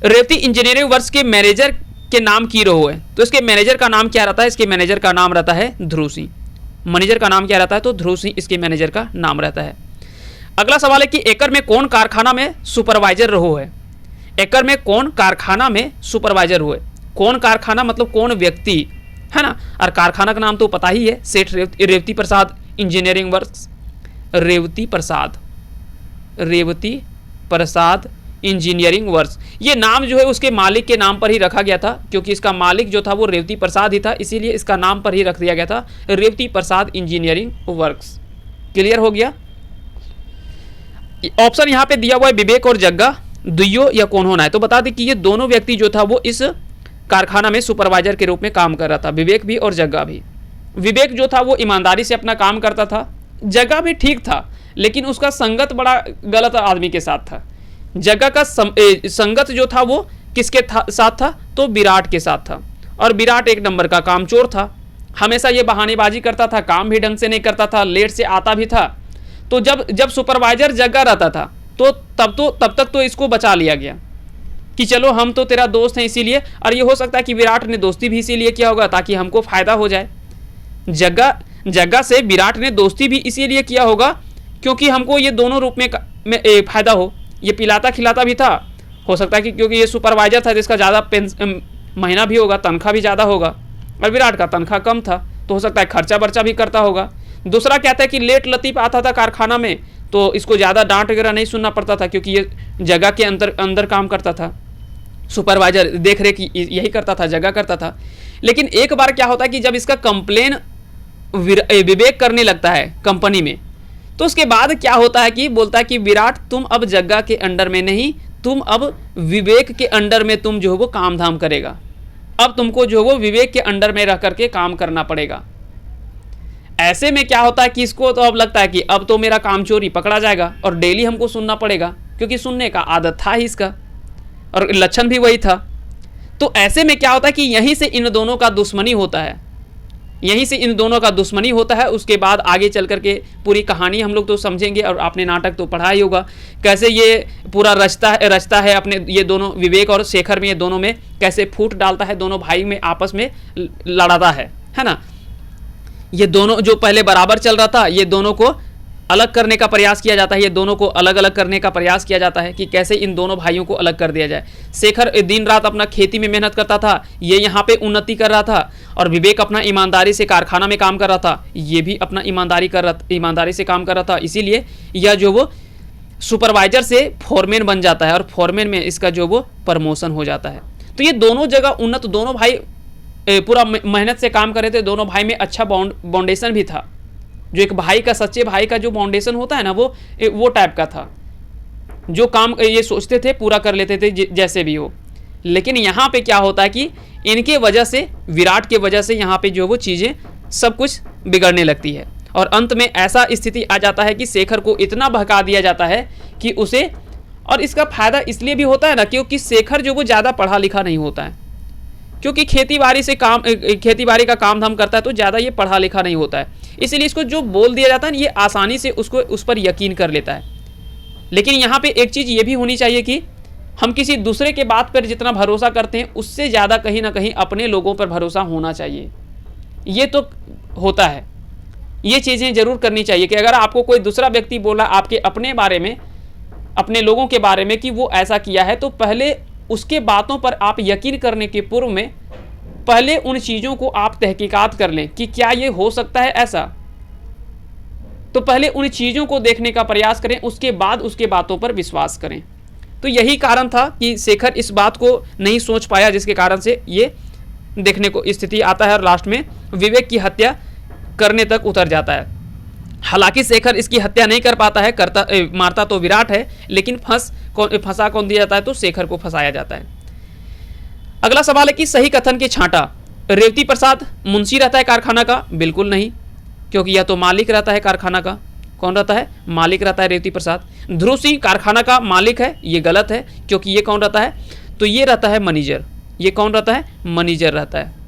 A: रेवती इंजीनियरिंग वर्क्स के मैनेजर के नाम की रहो है, तो इसके मैनेजर का नाम क्या रहता है? इसके मैनेजर का नाम रहता है ध्रुव सिंह। मैनेजर का नाम क्या रहता है? तो ध्रुव सिंह इसके मैनेजर का नाम रहता है। अगला सवाल है कि एकड़ में कौन कारखाना में सुपरवाइजर रहो है? एकड़ में कौन कारखाना में सुपरवाइजर हुए? कौन कारखाना मतलब कौन व्यक्ति, है ना। और कारखाना का नाम तो पता ही है, सेठ रेवती प्रसाद इंजीनियरिंग वर्क्स। रेवती प्रसाद इंजीनियरिंग वर्क्स, ये नाम जो है उसके मालिक के नाम पर ही रखा गया था, क्योंकि इसका मालिक जो था वो रेवती प्रसाद ही था, इसीलिए इसका नाम पर ही रख दिया गया था, रेवती प्रसाद इंजीनियरिंग वर्क्स। क्लियर हो गया। ऑप्शन यहाँ पे दिया हुआ है विवेक और जग्गा, दुइयो या कौन होना है। तो बता दें कि ये दोनों व्यक्ति जो था वो इस कारखाना में सुपरवाइजर के रूप में काम कर रहा था, विवेक भी और जग्गा भी। विवेक जो था वो ईमानदारी से अपना काम करता था, जग्गा भी ठीक था, लेकिन उसका संगत बड़ा गलत आदमी के साथ था। जग्गा का संगत जो था वो किसके साथ था? तो विराट के साथ था। और विराट एक नंबर का कामचोर था, हमेशा ये बहानेबाजी करता था, काम भी ढंग से नहीं करता था, लेट से आता भी था। तो जब सुपरवाइजर जग्गा रहता था तो तब तक तो इसको बचा लिया गया कि चलो हम तो तेरा दोस्त हैं इसीलिए। और ये हो सकता है कि विराट ने दोस्ती भी इसीलिए किया होगा ताकि हमको फायदा हो जाए। जग्गा से विराट ने दोस्ती भी इसीलिए किया होगा क्योंकि हमको ये दोनों रूप में फायदा हो। ये पिलाता खिलाता भी था, हो सकता है कि क्योंकि ये सुपरवाइजर था जिसका ज़्यादा महीना भी होगा, तनख्वाह भी ज़्यादा होगा, और विराट का तनख्वाह कम था, तो हो सकता है खर्चा बर्चा भी करता होगा। दूसरा क्या था कि लेट लतीफ़ आता था कारखाना में, तो इसको ज़्यादा डांट वगैरह नहीं सुनना पड़ता था क्योंकि ये जगह के अंदर काम करता था, सुपरवाइजर देख रेख यही करता था, जगह करता था। लेकिन एक बार क्या होता है कि जब इसका कंप्लेन विवेक करने लगता है कंपनी में, तो उसके बाद क्या होता है कि बोलता है कि विराट तुम अब जग्गा के अंडर में नहीं, तुम अब विवेक के अंडर में तुम जो है वो काम धाम करेगा। अब तुमको जो है वो विवेक के अंडर में रह करके काम करना पड़ेगा। ऐसे में क्या होता है कि इसको तो अब लगता है कि अब तो मेरा काम चोरी पकड़ा जाएगा और डेली हमको सुनना पड़ेगा, क्योंकि सुनने का आदत था ही इसका और लक्षण भी वही था। तो ऐसे में क्या होता है कि यहीं से इन दोनों का दुश्मनी होता है, यहीं से इन दोनों का दुश्मनी होता है। उसके बाद आगे चल करके पूरी कहानी हम लोग तो समझेंगे, और आपने नाटक तो पढ़ा ही होगा कैसे ये पूरा रचता है अपने ये दोनों विवेक और शेखर में, ये दोनों में कैसे फूट डालता है, दोनों भाई में आपस में लड़ाता है ना। ये दोनों जो पहले बराबर चल रहा था, ये दोनों को अलग करने का प्रयास किया जाता है, ये दोनों को अलग अलग करने का प्रयास किया जाता है कि कैसे इन दोनों भाइयों को अलग कर दिया जाए। शेखर दिन रात अपना खेती में मेहनत करता था, ये यहाँ पे उन्नति कर रहा था, और विवेक अपना ईमानदारी से कारखाना में काम कर रहा था, ये भी अपना ईमानदारी से काम कर रहा था। इसीलिए यह जो वो सुपरवाइजर से फोरमैन बन जाता है, और फोरमैन में इसका जो वो प्रमोशन हो जाता है। तो ये दोनों जगह उन्नत, दोनों भाई पूरा मेहनत से काम कर रहे थे, दोनों भाई में अच्छा बाउंडेशन भी था। जो एक भाई का, सच्चे भाई का जो बाउंडेशन होता है ना, वो टाइप का था। जो काम ये सोचते थे पूरा कर लेते थे जैसे भी हो। लेकिन यहाँ पे क्या होता है कि इनके वजह से, विराट के वजह से यहाँ पे जो वो चीज़ें सब कुछ बिगड़ने लगती है, और अंत में ऐसा स्थिति आ जाता है कि शेखर को इतना बहका दिया जाता है कि उसे, और इसका फायदा इसलिए भी होता है ना क्योंकि शेखर जो वो ज़्यादा पढ़ा लिखा नहीं होता है, क्योंकि खेती बाड़ी का काम धाम करता है, तो ज़्यादा ये पढ़ा लिखा नहीं होता है, इसीलिए इसको जो बोल दिया जाता है ये आसानी से उस पर यकीन कर लेता है। लेकिन यहाँ पे एक चीज़ ये भी होनी चाहिए कि हम किसी दूसरे के बात पर जितना भरोसा करते हैं उससे ज़्यादा कहीं ना कहीं अपने लोगों पर भरोसा होना चाहिए। ये तो होता है, ये चीज़ें ज़रूर करनी चाहिए कि अगर आपको कोई दूसरा व्यक्ति बोला आपके अपने बारे में, अपने लोगों के बारे में कि वो ऐसा किया है, तो पहले उसके बातों पर आप यकीन करने के पूर्व में पहले उन चीज़ों को आप तहकीकात कर लें कि क्या ये हो सकता है ऐसा। तो पहले उन चीज़ों को देखने का प्रयास करें, उसके बाद उसके बातों पर विश्वास करें। तो यही कारण था कि शेखर इस बात को नहीं सोच पाया, जिसके कारण से ये देखने को स्थिति आता है और लास्ट में विवेक की हत्या करने तक उतर जाता है। हालांकि शेखर इसकी हत्या नहीं कर पाता है, मारता तो विराट है, लेकिन फंसा कौन दिया जाता है, तो शेखर को फंसाया जाता है। अगला सवाल है कि सही कथन के छांटा। रेवती प्रसाद मुंशी रहता है कारखाना का? बिल्कुल नहीं, क्योंकि यह तो मालिक रहता है कारखाना का। कौन रहता है? मालिक रहता है रेवती प्रसाद। ध्रुव सिंह कारखाना का मालिक है, ये गलत है, क्योंकि ये कौन रहता है, तो ये रहता है मैनेजर। ये कौन रहता है? मैनेजर रहता है।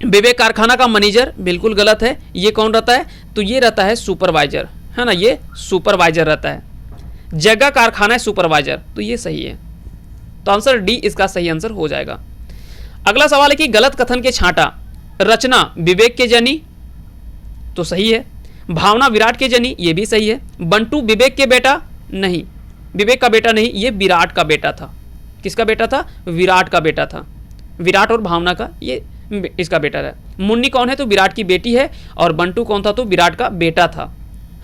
A: विवेक कारखाना का मैनेजर? बिल्कुल गलत है। ये कौन रहता है? तो ये रहता है सुपरवाइजर, है ना, ये सुपरवाइजर रहता है। जगह कारखाना है सुपरवाइजर, तो ये सही है। तो आंसर डी इसका सही आंसर हो जाएगा। अगला सवाल है कि गलत कथन के छांटा, रचना विवेक के जनी, तो सही है। भावना विराट के जनी, ये भी सही है। बंटू विवेक के बेटा, नहीं, विवेक का बेटा नहीं, ये विराट का बेटा था। किसका बेटा था? विराट का बेटा था। विराट और भावना का ये इसका बेटा रहा। मुन्नी कौन है? तो विराट की बेटी है। और बंटू कौन था? तो विराट का बेटा था,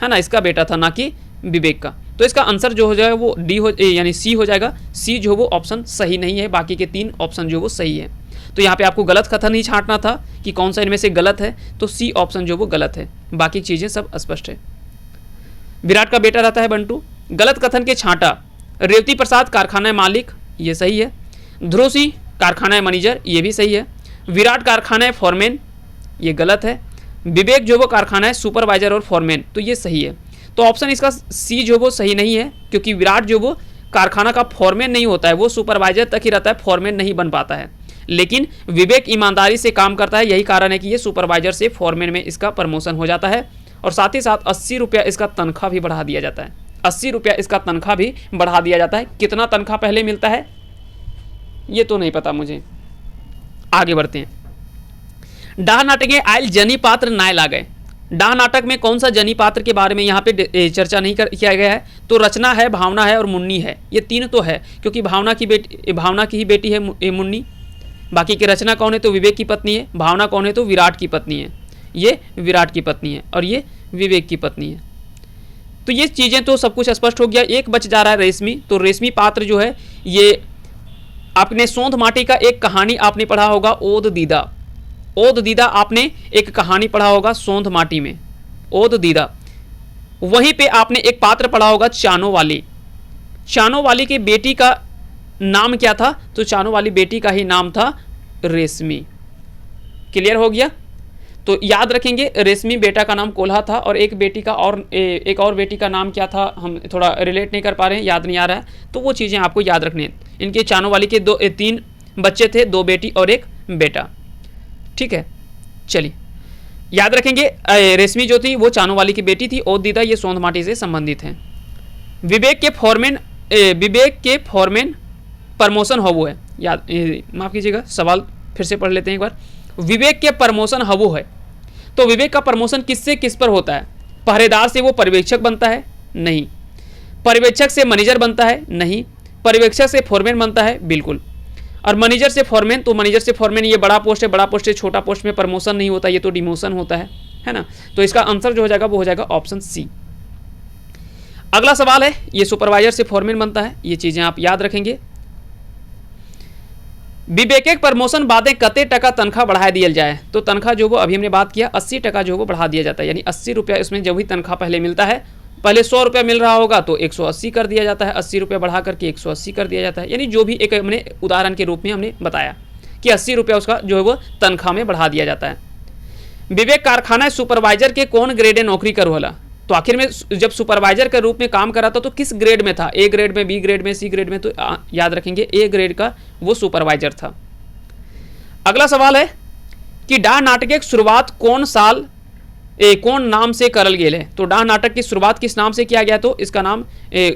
A: है ना, इसका बेटा था, ना कि विवेक का। तो इसका आंसर जो हो जाएगा वो डी हो यानी सी हो जाएगा। सी जो वो ऑप्शन सही नहीं है, बाकी के 3 ऑप्शन जो वो सही है। तो यहाँ पे आपको गलत कथन ही छांटना था कि कौन सा इनमें से गलत है, तो सी ऑप्शन जो वो गलत है, बाकी चीज़ें सब स्पष्ट है। विराट का बेटा रहता है बंटू। गलत कथन के छांटा, रेवती प्रसाद कारखाना मालिक, ये सही है। ध्रुव सिंह कारखाना मैनेजर, ये भी सही है। विराट कारखाना फॉरमैन, ये गलत है। विवेक जो वो कारखाना है सुपरवाइजर और फॉरमैन, तो ये सही है। तो ऑप्शन इसका सी जो वो सही नहीं है, क्योंकि विराट जो वो कारखाना का फॉरमैन नहीं होता है, वो सुपरवाइजर तक ही रहता है, फॉरमैन नहीं बन पाता है। लेकिन विवेक ईमानदारी से काम करता है, यही कारण है कि ये सुपरवाइजर से फॉरमैन में इसका प्रमोशन हो जाता है। और साथ ही साथ 80 रुपया इसका तनख्वाह भी बढ़ा दिया जाता है। 80 रुपया इसका तनख्वाह भी बढ़ा दिया जाता है। कितना तनख्वाह पहले मिलता है ये तो नहीं पता मुझे। आगे बढ़ते हैं। डाह नाटक आयल जनी पात्र नाय ला गए। डाह नाटक में कौन सा जनी पात्र के बारे में यहाँ पे चर्चा नहीं किया गया है? तो रचना है, भावना है और मुन्नी है। ये 3 तो है, क्योंकि भावना की ही बेटी है मुन्नी। बाकी की रचना कौन है? तो विवेक की पत्नी है। भावना कौन है? तो विराट की पत्नी है। ये विराट की पत्नी है और ये विवेक की पत्नी है। तो ये चीज़ें तो सब कुछ स्पष्ट हो गया। एक बच जा रहा है रेशमी। तो रेशमी पात्र जो है ये आपने सोंध माटी का एक कहानी आपने पढ़ा होगा, ओद दीदा। ओद दीदा आपने एक कहानी पढ़ा होगा सोंध माटी में, ओद दीदा। वहीं पे आपने एक पात्र पढ़ा होगा चानो वाली। चानो वाली की बेटी का नाम क्या था? तो चानो वाली बेटी का ही नाम था रेशमी। क्लियर हो गया? तो याद रखेंगे, रेशमी बेटा का नाम कोल्हा था और एक बेटी का और एक और बेटी का नाम क्या था, हम थोड़ा रिलेट नहीं कर पा रहे हैं, याद नहीं आ रहा है। तो वो चीज़ें आपको याद रखनी है। इनके चानो वाली के 3 बच्चे थे, 2 बेटी और 1 बेटा। ठीक है, चलिए याद रखेंगे। रेशमी जो थी वो चानो वाली की बेटी थी। और दीदा ये सोंध माटी से संबंधित हैं। विवेक के फॉरमैन प्रमोशन हवो है। याद माफ़ कीजिएगा, सवाल फिर से पढ़ लेते हैं एक बार। विवेक के प्रमोशन हवो है, तो विवेक का प्रमोशन किससे किस पर होता है? पहरेदार से वो पर्यवेक्षक बनता है? नहीं। पर्यवेक्षक से मैनेजर बनता है? नहीं। पर्यवेक्षक से फॉरमैन बनता है? बिल्कुल। और मैनेजर से फॉरमैन, तो मैनेजर से फॉरमैन ये बड़ा पोस्ट है, बड़ा पोस्ट से छोटा पोस्ट में प्रमोशन नहीं होता, ये तो डिमोशन होता है ना। तो इसका आंसर जो हो जाएगा वो हो जाएगा ऑप्शन सी। अगला सवाल है, ये सुपरवाइजर से फॉरमैन बनता है, ये चीजें आप याद रखेंगे। विवेक प्रमोशन बादें कते टका तनख्वाह बढ़ा दिया जाए? तो तनख्वाह जो वो अभी हमने बात किया 80 टका जो वो बढ़ा दिया जाता है, यानी 80 रुपया इसमें जब भी तनख्वाह पहले मिलता है, पहले 100 रुपया मिल रहा होगा तो 180 कर दिया जाता है, 80 रुपया बढ़ा करके 180 कर दिया जाता है। यानी जो भी एक हमने उदाहरण के रूप में हमने बताया कि 80 रुपया उसका जो है वो तनख्वाह में बढ़ा दिया जाता है। विवेक कारखाना सुपरवाइजर के कौन ग्रेड में नौकरी करो होला? तो आखिर में जब सुपरवाइजर के रूप में काम करा था तो किस ग्रेड में था? ए ग्रेड में, बी ग्रेड में, सी ग्रेड में? तो याद रखेंगे ए ग्रेड का वो सुपरवाइजर था। अगला सवाल है कि डाह नाटक की शुरुआत कौन नाम से करल गेल है? तो डाह नाटक की शुरुआत किस नाम से किया गया? तो इसका नाम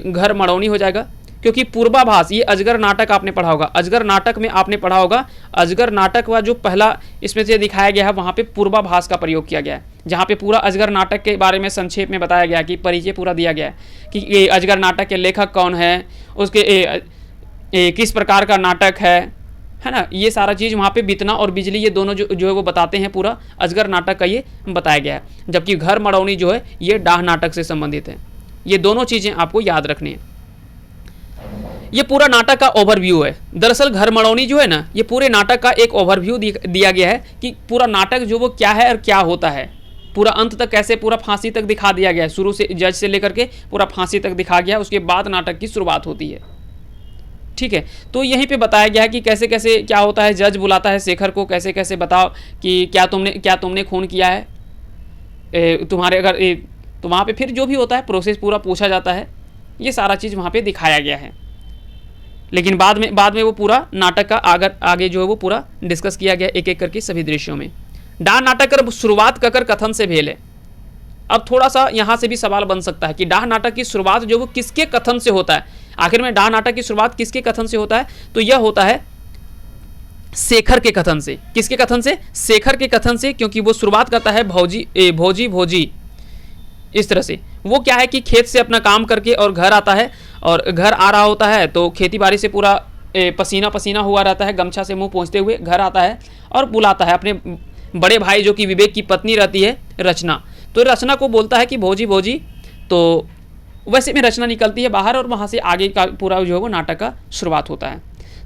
A: घर मड़ौनी हो जाएगा, क्योंकि पूर्वाभास, ये अजगर नाटक आपने पढ़ा होगा, अजगर नाटक में आपने पढ़ा होगा, अजगर नाटक का जो पहला इसमें से दिखाया गया है वहाँ पे पूर्वाभास का प्रयोग किया गया है, जहाँ पे पूरा अजगर नाटक के बारे में संक्षेप में बताया गया कि परिचय पूरा दिया गया है कि ये अजगर नाटक के लेखक कौन है, उसके किस प्रकार का नाटक है ना। ये सारा चीज़ वहाँ पे बितना और बिजली ये दोनों जो है वो बताते हैं, पूरा अजगर नाटक का ये बताया गया है। जबकि घर मड़ौनी जो है ये डाह नाटक से संबंधित है। ये दोनों चीज़ें आपको याद रखनी है। ये पूरा नाटक का ओवरव्यू है। दरअसल घर मड़ौनी जो है ना, ये पूरे नाटक का एक ओवरव्यू दिया गया है कि पूरा नाटक जो वो क्या है और क्या होता है, पूरा अंत तक कैसे पूरा फांसी तक दिखा दिया गया है। शुरू से जज से लेकर के पूरा फांसी तक दिखा गया, उसके बाद नाटक की शुरुआत होती है। ठीक है, तो यहीं पे बताया गया है कि कैसे कैसे क्या होता है। जज बुलाता है शेखर को, कैसे कैसे बताओ कि क्या तुमने खून किया है तुम्हारे अगर तो वहाँ पे फिर जो भी होता है प्रोसेस पूरा पूछा जाता है। ये सारा चीज़ वहाँ पे दिखाया गया है। लेकिन बाद में वो पूरा नाटक का आगे जो है वो पूरा डिस्कस किया गया एक एक करके सभी दृश्यों में। डाह नाटक कर शुरुआत ककर कथन से भेल है। अब थोड़ा सा यहाँ से भी सवाल बन सकता है कि डाह नाटक की शुरुआत जो वो किसके कथन से होता है। आखिर में डाह नाटक की शुरुआत किसके कथन से होता है, तो यह होता है शेखर के कथन से। किसके कथन से, शेखर के कथन से, क्योंकि वो शुरुआत करता है भौजी भोजी भोजी, इस तरह से। वो क्या है कि खेत से अपना काम करके और घर आता है, और घर आ रहा होता है तो खेती बाड़ी से पूरा पसीना पसीना हुआ रहता है, गमछा से मुंह पोंछते हुए घर आता है और बुलाता है अपने बड़े भाई जो कि विवेक की पत्नी रहती है रचना। तो रचना को बोलता है कि भौजी भौजी, तो वैसे में रचना निकलती है बाहर और वहाँ से आगे का पूरा जो है वो नाटक का शुरुआत होता है।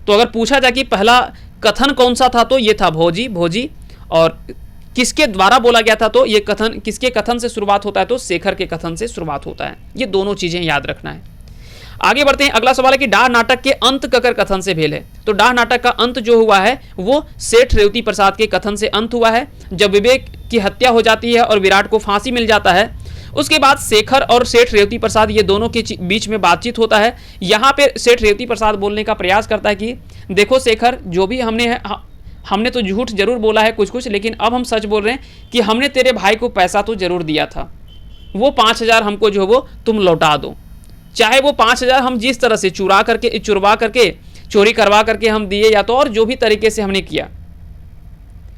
A: तो अगर पूछा जाए कि पहला कथन कौन सा था, तो ये था भौजी भौजी, और किसके द्वारा बोला गया था, तो ये कथन किसके कथन से शुरुआत होता है, तो शेखर के कथन से शुरुआत होता है। ये दोनों चीज़ें याद रखना है। आगे बढ़ते हैं। अगला सवाल है कि डाह नाटक के अंत ककर कथन से भेल है। तो डाह नाटक का अंत जो हुआ है वो सेठ रेवती प्रसाद के कथन से अंत हुआ है। जब विवेक की हत्या हो जाती है और विराट को फांसी मिल जाता है, उसके बाद शेखर और सेठ रेवती प्रसाद ये दोनों के बीच में बातचीत होता है। यहाँ पे सेठ रेवती प्रसाद बोलने का प्रयास करता है कि देखो शेखर, जो भी हमने तो झूठ जरूर बोला है कुछ कुछ, लेकिन अब हम सच बोल रहे हैं कि हमने तेरे भाई को पैसा तो जरूर दिया था, वो 5,000 हमको जो वो तुम लौटा दो। चाहे वो 5,000 हम जिस तरह से चुरवा करके चोरी करवा करके हम दिए, या तो और जो भी तरीके से हमने किया,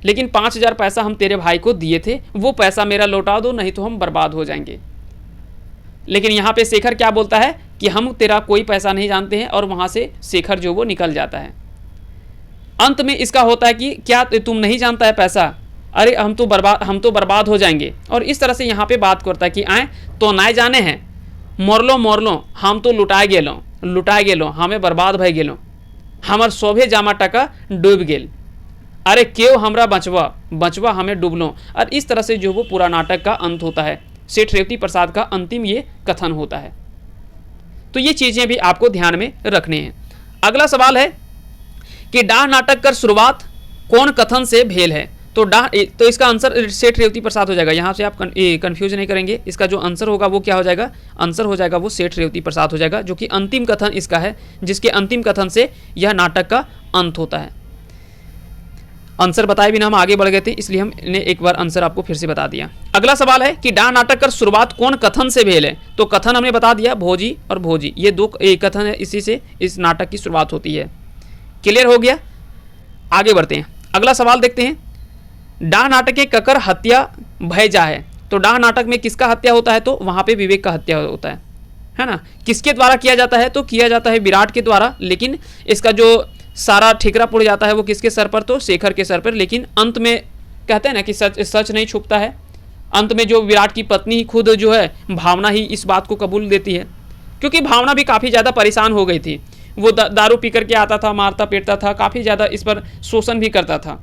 A: लेकिन 5,000 पैसा हम तेरे भाई को दिए थे, वो पैसा मेरा लौटा दो, नहीं तो हम बर्बाद हो जाएंगे। लेकिन यहाँ पे शेखर क्या बोलता है कि हम तेरा कोई पैसा नहीं जानते हैं, और वहाँ से शेखर जो वो निकल जाता है। अंत में इसका होता है कि क्या तुम नहीं जानता है पैसा, अरे हम तो बर्बाद हो जाएंगे। और इस तरह से यहाँ पे बात करता है कि आए तो नाय जाने हैं, मोरलो हम तो लुटाए गेलो, हमें बर्बाद भय गेलो, हमर सोभे जामा टका डूब गेल, अरे क्यों हमरा बचवा हमें डूबलो। और इस तरह से जो वो पूरा नाटक का अंत होता है। सेठ रेवती प्रसाद का अंतिम ये कथन होता है। तो ये चीज़ें भी आपको ध्यान में रखने हैं। अगला सवाल है कि डाह नाटक कर शुरुआत कौन कथन से भेल है। तो इसका आंसर सेठ रेवती प्रसाद हो जाएगा। यहाँ से आप कंफ्यूज नहीं करेंगे, इसका जो आंसर होगा वो क्या हो जाएगा, आंसर हो जाएगा वो सेठ रेवती प्रसाद हो जाएगा, जो कि अंतिम कथन इसका है, जिसके अंतिम कथन से यह नाटक का अंत होता है। आंसर बताए बिना हम आगे बढ़ गए थे, इसलिए हमने एक बार आंसर आपको फिर से बता दिया। अगला सवाल है कि डाह नाटक कर शुरुआत कौन कथन से भेल है। तो कथन हमने बता दिया, भोजी और भोजी, ये दो कथन है, इसी से इस नाटक की शुरुआत होती है। क्लियर हो गया। आगे बढ़ते हैं। अगला सवाल देखते हैं। डाह नाटक के ककर हत्या भय जा है। तो डाह नाटक में किसका हत्या होता है, तो वहां पे विवेक का हत्या होता है ना। किसके द्वारा किया जाता है, तो किया जाता है विराट के द्वारा, लेकिन इसका जो सारा ठिकरा पड़ जाता है वो किसके सर पर, तो शेखर के सर पर। लेकिन अंत में कहते हैं ना कि सच नहीं छुपता है। अंत में जो विराट की पत्नी ही खुद जो है भावना ही इस बात को कबूल देती है, क्योंकि भावना भी काफ़ी ज़्यादा परेशान हो गई थी। वो दारू पी करके आता था, मारता पीटता था, काफ़ी ज़्यादा इस पर शोषण भी करता था,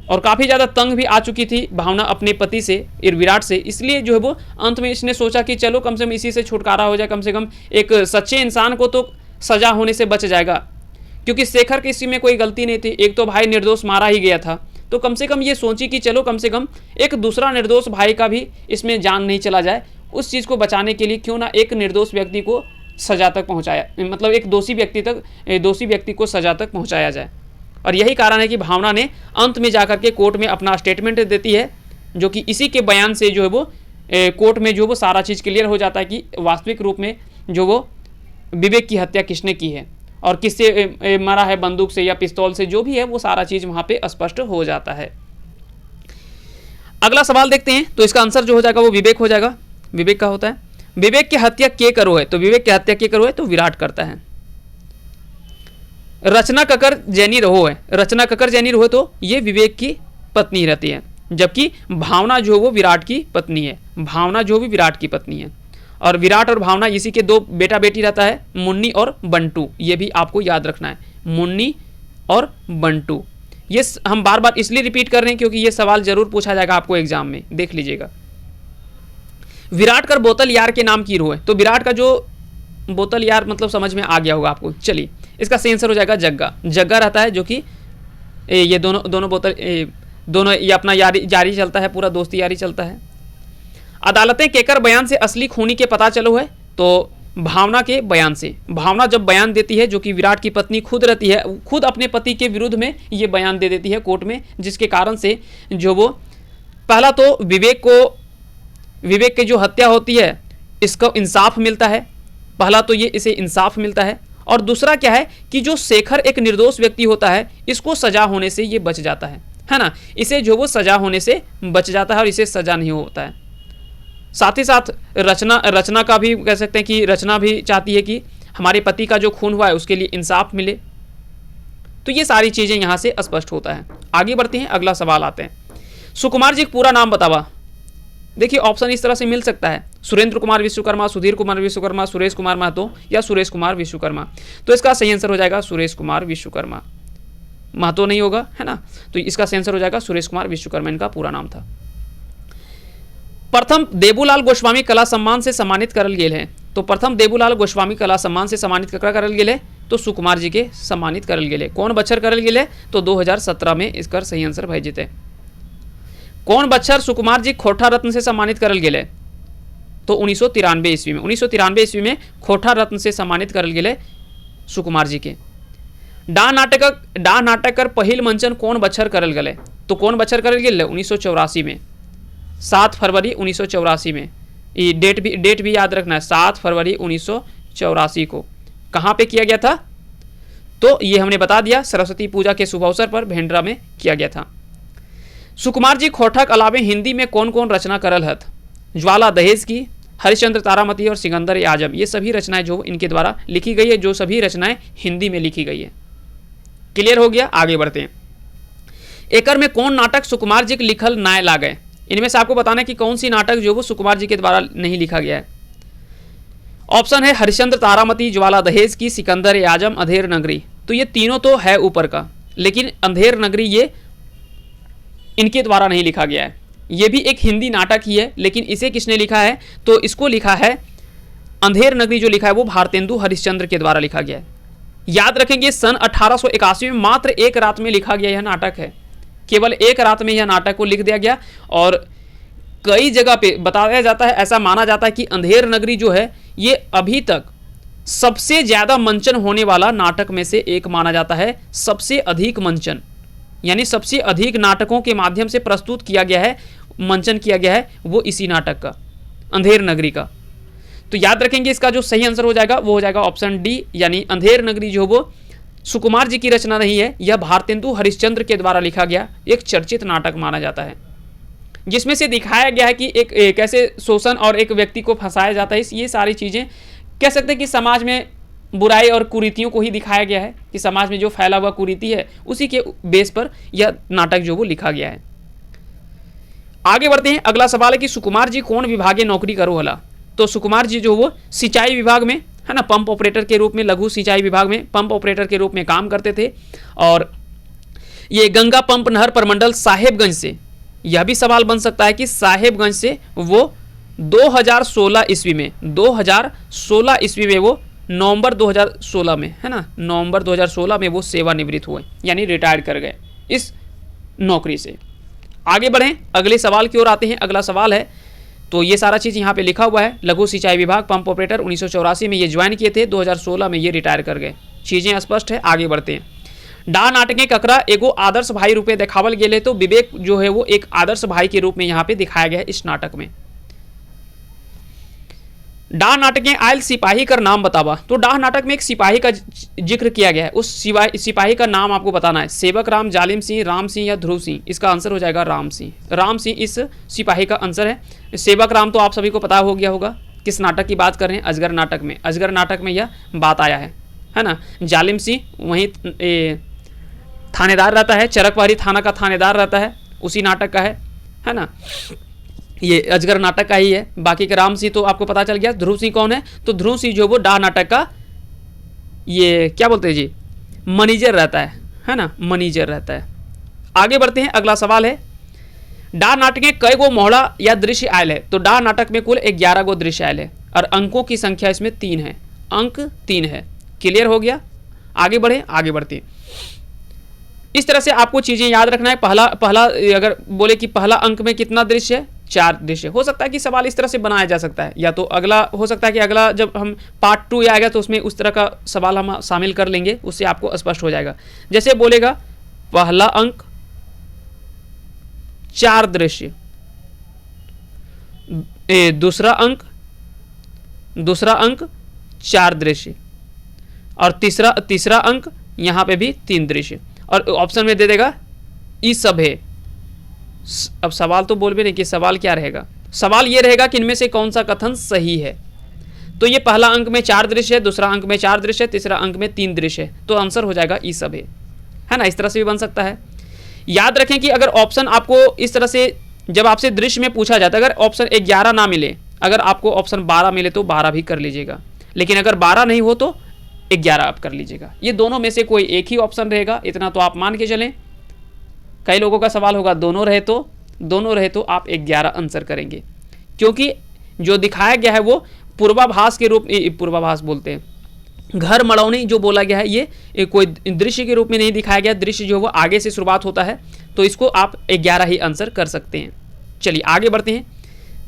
A: और काफ़ी ज़्यादा तंग भी आ चुकी थी भावना अपने पति से, विराट से। इसलिए जो है वो अंत में इसने सोचा कि चलो कम से कम इसी से छुटकारा हो जाए, कम से कम एक सच्चे इंसान को तो सजा होने से बच जाएगा, क्योंकि शेखर की इसी में कोई गलती नहीं थी। एक तो भाई निर्दोष मारा ही गया था, तो कम से कम ये सोची कि चलो कम से कम एक दूसरा निर्दोष भाई का भी इसमें जान नहीं चला जाए। उस चीज़ को बचाने के लिए क्यों ना एक निर्दोष व्यक्ति को सजा तक पहुँचाया, मतलब एक दोषी व्यक्ति को सजा तक पहुँचाया जाए। और यही कारण है कि भावना ने अंत में जाकर के कोर्ट में अपना स्टेटमेंट देती है, जो कि इसी के बयान से जो है वो कोर्ट में जो वो सारा चीज़ क्लियर हो जाता है कि वास्तविक रूप में जो वो विवेक की हत्या किसने की है और किससे मरा है, बंदूक से या पिस्तौल से, जो भी है वो सारा चीज़ वहाँ पे स्पष्ट हो जाता है। अगला सवाल देखते हैं। तो इसका आंसर जो हो जाएगा वो विवेक हो जाएगा। विवेक का होता है। विवेक की हत्या के करो है। तो विवेक की हत्या के करो है तो विराट करता है। रचना ककर जैनी रहो है। रचना ककर जैनी रहो तो ये विवेक की पत्नी रहती है, जबकि भावना जो वो विराट की पत्नी है। भावना जो भी विराट की पत्नी है, और विराट और भावना इसी के दो बेटा बेटी रहता है, मुन्नी और बंटू। ये भी आपको याद रखना है, मुन्नी और बंटू। ये हम बार बार इसलिए रिपीट कर रहे हैं क्योंकि ये सवाल जरूर पूछा जाएगा आपको एग्जाम में, देख लीजिएगा। विराट कर बोतल यार के नाम की रो है। तो विराट का जो बोतल यार मतलब समझ में आ गया होगा आपको। चलिए इसका सही आंसर हो जाएगा जग्गा। जग्गा रहता है जो कि ये दोनों बोतल दोनों ये अपना जारी चलता है, पूरा दोस्ती यारी चलता है। अदालतें केकर बयान से असली खूनी के पता चलो है। तो भावना के बयान से। भावना जब बयान देती है, जो कि विराट की पत्नी खुद रहती है, खुद अपने पति के विरुद्ध में ये बयान दे देती है कोर्ट में, जिसके कारण से जो वो पहला तो विवेक को विवेक की जो हत्या होती है इसको इंसाफ मिलता है। पहला तो ये इसे इंसाफ मिलता है, और दूसरा क्या है कि जो शेखर एक निर्दोष व्यक्ति होता है इसको सजा होने से ये बच जाता है ना, इसे जो वो सजा होने से बच जाता है और इसे सजा नहीं होता है। साथ ही साथ रचना का भी कह सकते हैं कि रचना भी चाहती है कि हमारे पति का जो खून हुआ है उसके लिए इंसाफ मिले। तो ये सारी चीज़ें यहाँ से स्पष्ट होता है। आगे बढ़ते हैं, अगला सवाल आते हैं। सुकुमार जी पूरा नाम बतावा। देखिए ऑप्शन इस तरह से मिल सकता है, सुरेंद्र कुमार विश्वकर्मा, सुधीर कुमार विश्वकर्मा, सुरेश कुमार महतो या सुरेश कुमार विश्वकर्मा। तो इसका सही आंसर हो जाएगा सुरेश कुमार विश्वकर्मा, महतो नहीं होगा, है ना। तो इसका सही आंसर हो जाएगा सुरेश कुमार विश्वकर्मा, इनका पूरा नाम था। प्रथम देबूलाल गोस्वामी कला सम्मान से सम्मानित करल गेल है। तो प्रथम देबूलाल गोस्वामी कला सम्मान से सम्मानित ककरा करल गेल है, तो सुकुमार जी के सम्मानित करल गेल है। कौन बच्चर करल गेल है, तो 2017 में इसका सही आंसर भाई जीते। कौन बच्चर सुकुमार जी खोटा रत्न से सम्मानित करल गेल है, तो 1993 ईस्वी में। 1993 ईस्वी में खोटा रत्न से सम्मानित करल गेल है सुकुमार जी के। डा नाटक पहिल मंचन कौन बच्चर करल गेल है, तो कौन बच्चर करल गेल है, 1984 में, 7 फरवरी 1984 में। ये डेट भी याद रखना है, 7 फरवरी 1984 को। कहाँ पे किया गया था, तो ये हमने बता दिया, सरस्वती पूजा के शुभ अवसर पर भेंडरा में किया गया था। सुकुमार जी खोटा के अलावे हिंदी में कौन कौन रचना करल हथ, ज्वाला दहेज की, हरिश्चंद्र तारामती और सिकंदर आजम, ये सभी रचनाएं जो इनके द्वारा लिखी गई है, जो सभी रचनाएं हिंदी में लिखी गई है। क्लियर हो गया, आगे बढ़ते हैं। एकर में कौन नाटक सुकुमार जी के लिखल नाय ला गए, इनमें से आपको बताना है कि कौन सी नाटक जो वो सुकुमार जी के द्वारा नहीं लिखा गया है। ऑप्शन है हरिश्चंद्र तारामती, ज्वाला दहेज की, सिकंदर आजम, अंधेर नगरी। तो ये तीनों तो है ऊपर का, लेकिन अंधेर नगरी ये इनके द्वारा नहीं लिखा गया है। ये भी एक हिंदी नाटक ही है, लेकिन इसे किसने लिखा है, तो इसको लिखा है अंधेर नगरी, जो लिखा है वो भारतेंदु हरिश्चंद्र के द्वारा लिखा गया है। याद रखेंगे सन 1881 में मात्र एक रात में लिखा गया यह नाटक है, केवल एक रात में यह नाटक को लिख दिया गया। और कई जगह पे बताया जाता है, ऐसा माना जाता है कि अंधेर नगरी जो है ये अभी तक सबसे ज़्यादा मंचन होने वाला नाटक में से एक माना जाता है। सबसे अधिक मंचन, यानी सबसे अधिक नाटकों के माध्यम से प्रस्तुत किया गया है, मंचन किया गया है, वो इसी नाटक का, अंधेर नगरी का। तो याद रखेंगे इसका जो सही आंसर हो जाएगा वो हो जाएगा ऑप्शन डी, यानी अंधेर नगरी जो वो सुकुमार जी की रचना नहीं है, यह भारतेंदु हरिश्चंद्र के द्वारा लिखा गया एक चर्चित नाटक माना जाता है, जिसमें से दिखाया गया है कि एक कैसे शोषण और एक व्यक्ति को फंसाया जाता है। ये सारी चीज़ें कह सकते हैं कि समाज में बुराई और कुरीतियों को ही दिखाया गया है, कि समाज में जो फैला हुआ कुरीति है उसी के बेस पर यह नाटक जो वो लिखा गया है। आगे बढ़ते हैं, अगला सवाल है कि सुकुमार जी कौन विभागे नौकरी करो हला। तो सुकुमार जी जो वो सिंचाई विभाग में, है ना, पंप ऑपरेटर के रूप में, लघु सिंचाई विभाग में पंप ऑपरेटर के रूप में काम करते थे। और ये गंगा पंप नहर प्रमंडल साहेबगंज से, यह भी सवाल बन सकता है कि साहेबगंज से वो 2016 ईस्वी में, 2016 ईस्वी में वो नवंबर 2016 में, है ना, नवंबर 2016 में वो सेवानिवृत्त हुए, यानी रिटायर कर गए इस नौकरी से। आगे बढ़ें, अगले सवाल की ओर आते हैं। अगला सवाल है, तो ये सारा चीज़ यहाँ पे लिखा हुआ है, लघु सिंचाई विभाग पंप ऑपरेटर 1984 में ये ज्वाइन किए थे, 2016 में ये रिटायर कर गए। चीज़ें स्पष्ट है, आगे बढ़ते हैं। डा नाटके ककरा एगो आदर्श भाई रूपे दिखावल गेले, तो विवेक जो है वो एक आदर्श भाई के रूप में यहाँ पे दिखाया गया है इस नाटक में। डा नाटके आयल सिपाही का नाम बतावा। तो डा नाटक में एक सिपाही का जिक्र किया गया है, उस सिपाही का नाम आपको बताना है, सेवक राम, जालिम सिंह, राम सिंह या ध्रुव सिंह। इसका आंसर हो जाएगा राम सिंह। राम सिंह इस सिपाही का आंसर है। सेवक राम तो आप सभी को पता हो गया होगा किस नाटक की बात कर रहे हैं, अजगर नाटक में। अजगर नाटक में यह बात आया है ना। जालिम सिंह वहीं थानेदार रहता है, चरकवारी थाना का थानेदार रहता है, उसी नाटक का है ना। ये अजगर नाटक का ही है। बाकी के राम सिंह तो आपको पता चल गया। ध्रुव सिंह कौन है, तो ध्रुव सिंह जो वो डा नाटक का ये क्या बोलते हैं जी, मैनेजर रहता है ना, मैनेजर रहता है। आगे बढ़ते हैं, अगला सवाल है, डा नाटक में कई गो मोहड़ा या दृश्य आयल है। तो डा नाटक में कुल 11 गो दृश्य आयल है और अंकों की संख्या इसमें 3 है, अंक 3 है। क्लियर हो गया, आगे बढ़े, आगे बढ़ते हैं। इस तरह से आपको चीजें याद रखना है। पहला अगर बोले कि पहला अंक में कितना दृश्य है, 4 दृश्य। हो सकता है कि सवाल इस तरह से बनाया जा सकता है, या तो अगला हो सकता है कि अगला जब हम पार्ट 2 आएगा तो उसमें उस तरह का सवाल हम शामिल कर लेंगे, उससे आपको स्पष्ट हो जाएगा। जैसे बोलेगा पहला अंक 4 दृश्य, दूसरा अंक 4 दृश्य, और तीसरा अंक यहाँ पे भी 3 दृश्य, और ऑप्शन में दे देगा ई सब है। अब सवाल तो बोल भी नहीं कि सवाल क्या रहेगा, सवाल ये रहेगा कि इनमें से कौन सा कथन सही है। तो ये पहला अंक में 4 दृश्य है, दूसरा अंक में 4 दृश्य है, तीसरा अंक में 3 दृश्य है, तो आंसर हो जाएगा ई सब है ना। इस तरह से भी बन सकता है। याद रखें कि अगर ऑप्शन आपको इस तरह से जब आपसे दृश्य में पूछा जाता है, अगर ऑप्शन 11 ना मिले, अगर आपको ऑप्शन 12 मिले तो 12 भी कर लीजिएगा, लेकिन अगर 12 नहीं हो तो 11 आप कर लीजिएगा। ये दोनों में से कोई एक ही ऑप्शन रहेगा, इतना तो आप मान के चलें। कई लोगों का सवाल होगा दोनों रहे तो आप 11 आंसर करेंगे, क्योंकि जो दिखाया गया है वो पूर्वाभास के रूप, पूर्वाभास बोलते हैं, घर मड़ौनी जो बोला गया है ये कोई दृश्य के रूप में नहीं दिखाया गया। दृश्य जो वो आगे से शुरुआत होता है, तो इसको आप 11 ही आंसर कर सकते हैं। चलिए आगे बढ़ते हैं।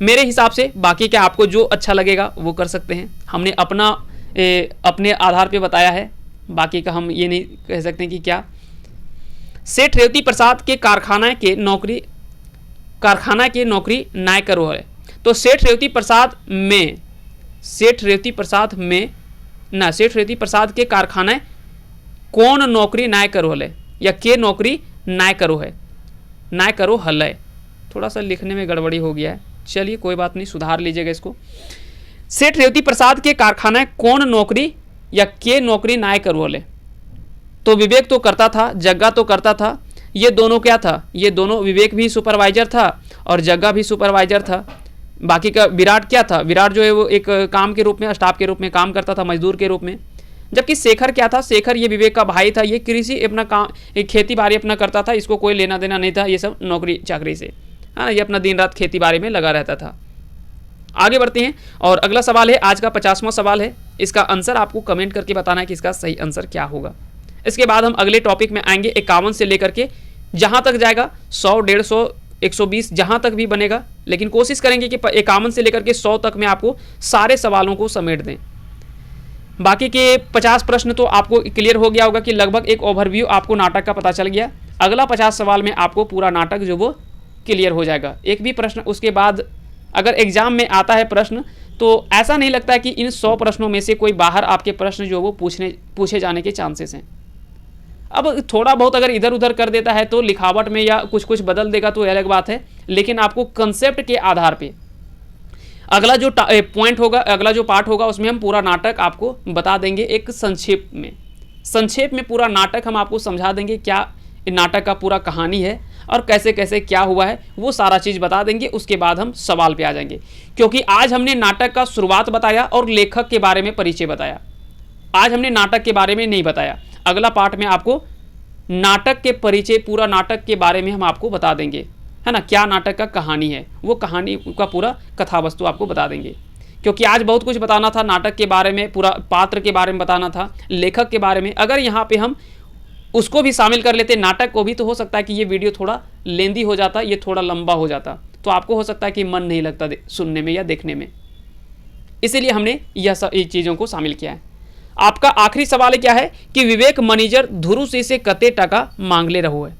A: मेरे हिसाब से बाकी क्या आपको जो अच्छा लगेगा वो कर सकते हैं। हमने अपने आधार पे बताया है, बाकी का हम ये नहीं कह सकते कि क्या। सेठ रेवती प्रसाद के कारखाना के नौकरी नाय करो है। तो सेठ रेवती प्रसाद के कारखाना कौन नौकरी नाय करो है, या के नौकरी नाय करो है, नाय करो हल। थोड़ा सा लिखने में गड़बड़ी हो गया है, चलिए कोई बात नहीं, सुधार लीजिएगा इसको। सेठ रेवती प्रसाद के कारखाना कौन नौकरी या के नौकरी नाय करो हले। तो विवेक तो करता था, जग्गा तो करता था, ये दोनों क्या था, ये दोनों, विवेक भी सुपरवाइजर था और जग्गा भी सुपरवाइजर था। बाकी का विराट क्या था, विराट जो है वो एक काम के रूप में, स्टाफ के रूप में काम करता था, मजदूर के रूप में। जबकि शेखर क्या था, शेखर ये विवेक का भाई था, ये कृषि अपना काम, एक खेती बाड़ी अपना करता था, इसको कोई लेना देना नहीं था ये सब नौकरी चाकरी से, हाँ, ये अपना दिन रात खेती बाड़ी में लगा रहता था। आगे बढ़ते हैं और अगला सवाल है, आज का 50वां सवाल है। इसका आंसर आपको कमेंट करके बताना है कि इसका सही आंसर क्या होगा। इसके बाद हम अगले टॉपिक में आएंगे 51 से लेकर के जहाँ तक जाएगा 100, 150, 120 जहाँ तक भी बनेगा, लेकिन कोशिश करेंगे कि 51 से लेकर के 100 तक में आपको सारे सवालों को समेट दें। बाकी के 50 प्रश्न तो आपको क्लियर हो गया होगा कि लगभग एक ओवरव्यू आपको नाटक का पता चल गया। अगला 50 सवाल में आपको पूरा नाटक जो वो क्लियर हो जाएगा। एक भी प्रश्न उसके बाद अगर एग्जाम में आता है प्रश्न, तो ऐसा नहीं लगता है कि इन 100 प्रश्नों में से कोई बाहर आपके प्रश्न जो वो पूछे जाने के चांसेस हैं। अब थोड़ा बहुत अगर इधर उधर कर देता है तो लिखावट में या कुछ बदल देगा तो अलग बात है, लेकिन आपको कंसेप्ट के आधार पे अगला जो पॉइंट होगा, अगला जो पार्ट होगा, उसमें हम पूरा नाटक आपको बता देंगे। एक संक्षेप में पूरा नाटक हम आपको समझा देंगे, क्या नाटक का पूरा कहानी है और कैसे कैसे क्या हुआ है, वो सारा चीज़ बता देंगे। उसके बाद हम सवाल पे आ जाएंगे, क्योंकि आज हमने नाटक का शुरुआत बताया और लेखक के बारे में परिचय बताया। आज हमने नाटक के बारे में नहीं बताया। अगला पार्ट में आपको नाटक के परिचय, पूरा नाटक के बारे में हम आपको बता देंगे, है ना, क्या नाटक का कहानी है, वो कहानी का पूरा कथा वस्तु आपको बता देंगे। क्योंकि आज बहुत कुछ बताना था नाटक के बारे में, पूरा पात्र के बारे में बताना था, लेखक के बारे में। अगर यहाँ पे हम उसको भी शामिल कर लेते, नाटक को भी, तो हो सकता है कि ये वीडियो थोड़ा लेंदी हो जाता, ये थोड़ा लंबा हो जाता, तो आपको हो सकता है कि मन नहीं लगता सुनने में या देखने में। इसीलिए हमने यह सब चीज़ों को शामिल किया है। आपका आखिरी सवाल क्या है कि विवेक मैनेजर ध्रुव सिंह से कते टका मांग ले रहो है।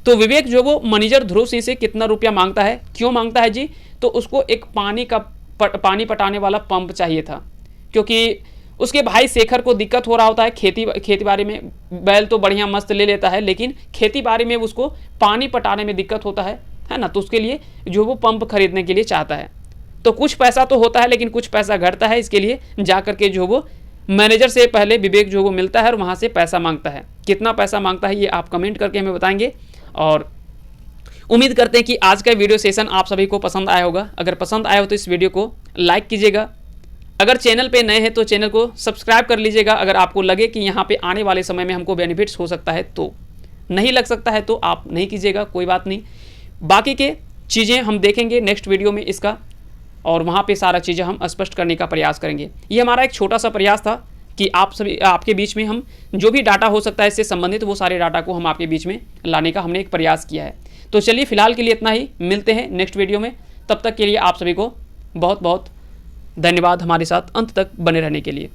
A: तो विवेक जो वो मैनेजर ध्रुव सिंह से कितना रुपया मांगता है, क्यों मांगता है जी, तो उसको एक पानी पटाने वाला पंप चाहिए था, क्योंकि उसके भाई शेखर को दिक्कत हो रहा होता है खेती बाड़ी में। बैल तो बढ़िया मस्त ले लेता है, लेकिन खेती बाड़ी में उसको पानी पटाने में दिक्कत होता है ना, तो उसके लिए जो वो पंप खरीदने के लिए चाहता है। तो कुछ पैसा तो होता है, लेकिन कुछ पैसा घटता है। इसके लिए जा करके जो वो मैनेजर से पहले विवेक जो वो मिलता है और वहाँ से पैसा मांगता है। कितना पैसा मांगता है ये आप कमेंट करके हमें बताएंगे। और उम्मीद करते हैं कि आज का वीडियो सेशन आप सभी को पसंद आया होगा। अगर पसंद आया हो तो इस वीडियो को लाइक कीजिएगा। अगर चैनल पे नए हैं तो चैनल को सब्सक्राइब कर लीजिएगा। अगर आपको लगे कि यहाँ पे आने वाले समय में हमको बेनिफिट्स हो सकता है, तो नहीं लग सकता है तो आप नहीं कीजिएगा, कोई बात नहीं। बाकी के चीज़ें हम देखेंगे नेक्स्ट वीडियो में इसका, और वहाँ पे सारा चीज़ें हम स्पष्ट करने का प्रयास करेंगे। ये हमारा एक छोटा सा प्रयास था कि आप सभी आपके बीच में हम जो भी डाटा हो सकता है इससे संबंधित, वो सारे डाटा को हम आपके बीच में लाने का हमने एक प्रयास किया है। तो चलिए फिलहाल के लिए इतना ही, मिलते हैं नेक्स्ट वीडियो में। तब तक के लिए आप सभी को बहुत बहुत धन्यवाद हमारे साथ अंत तक बने रहने के लिए।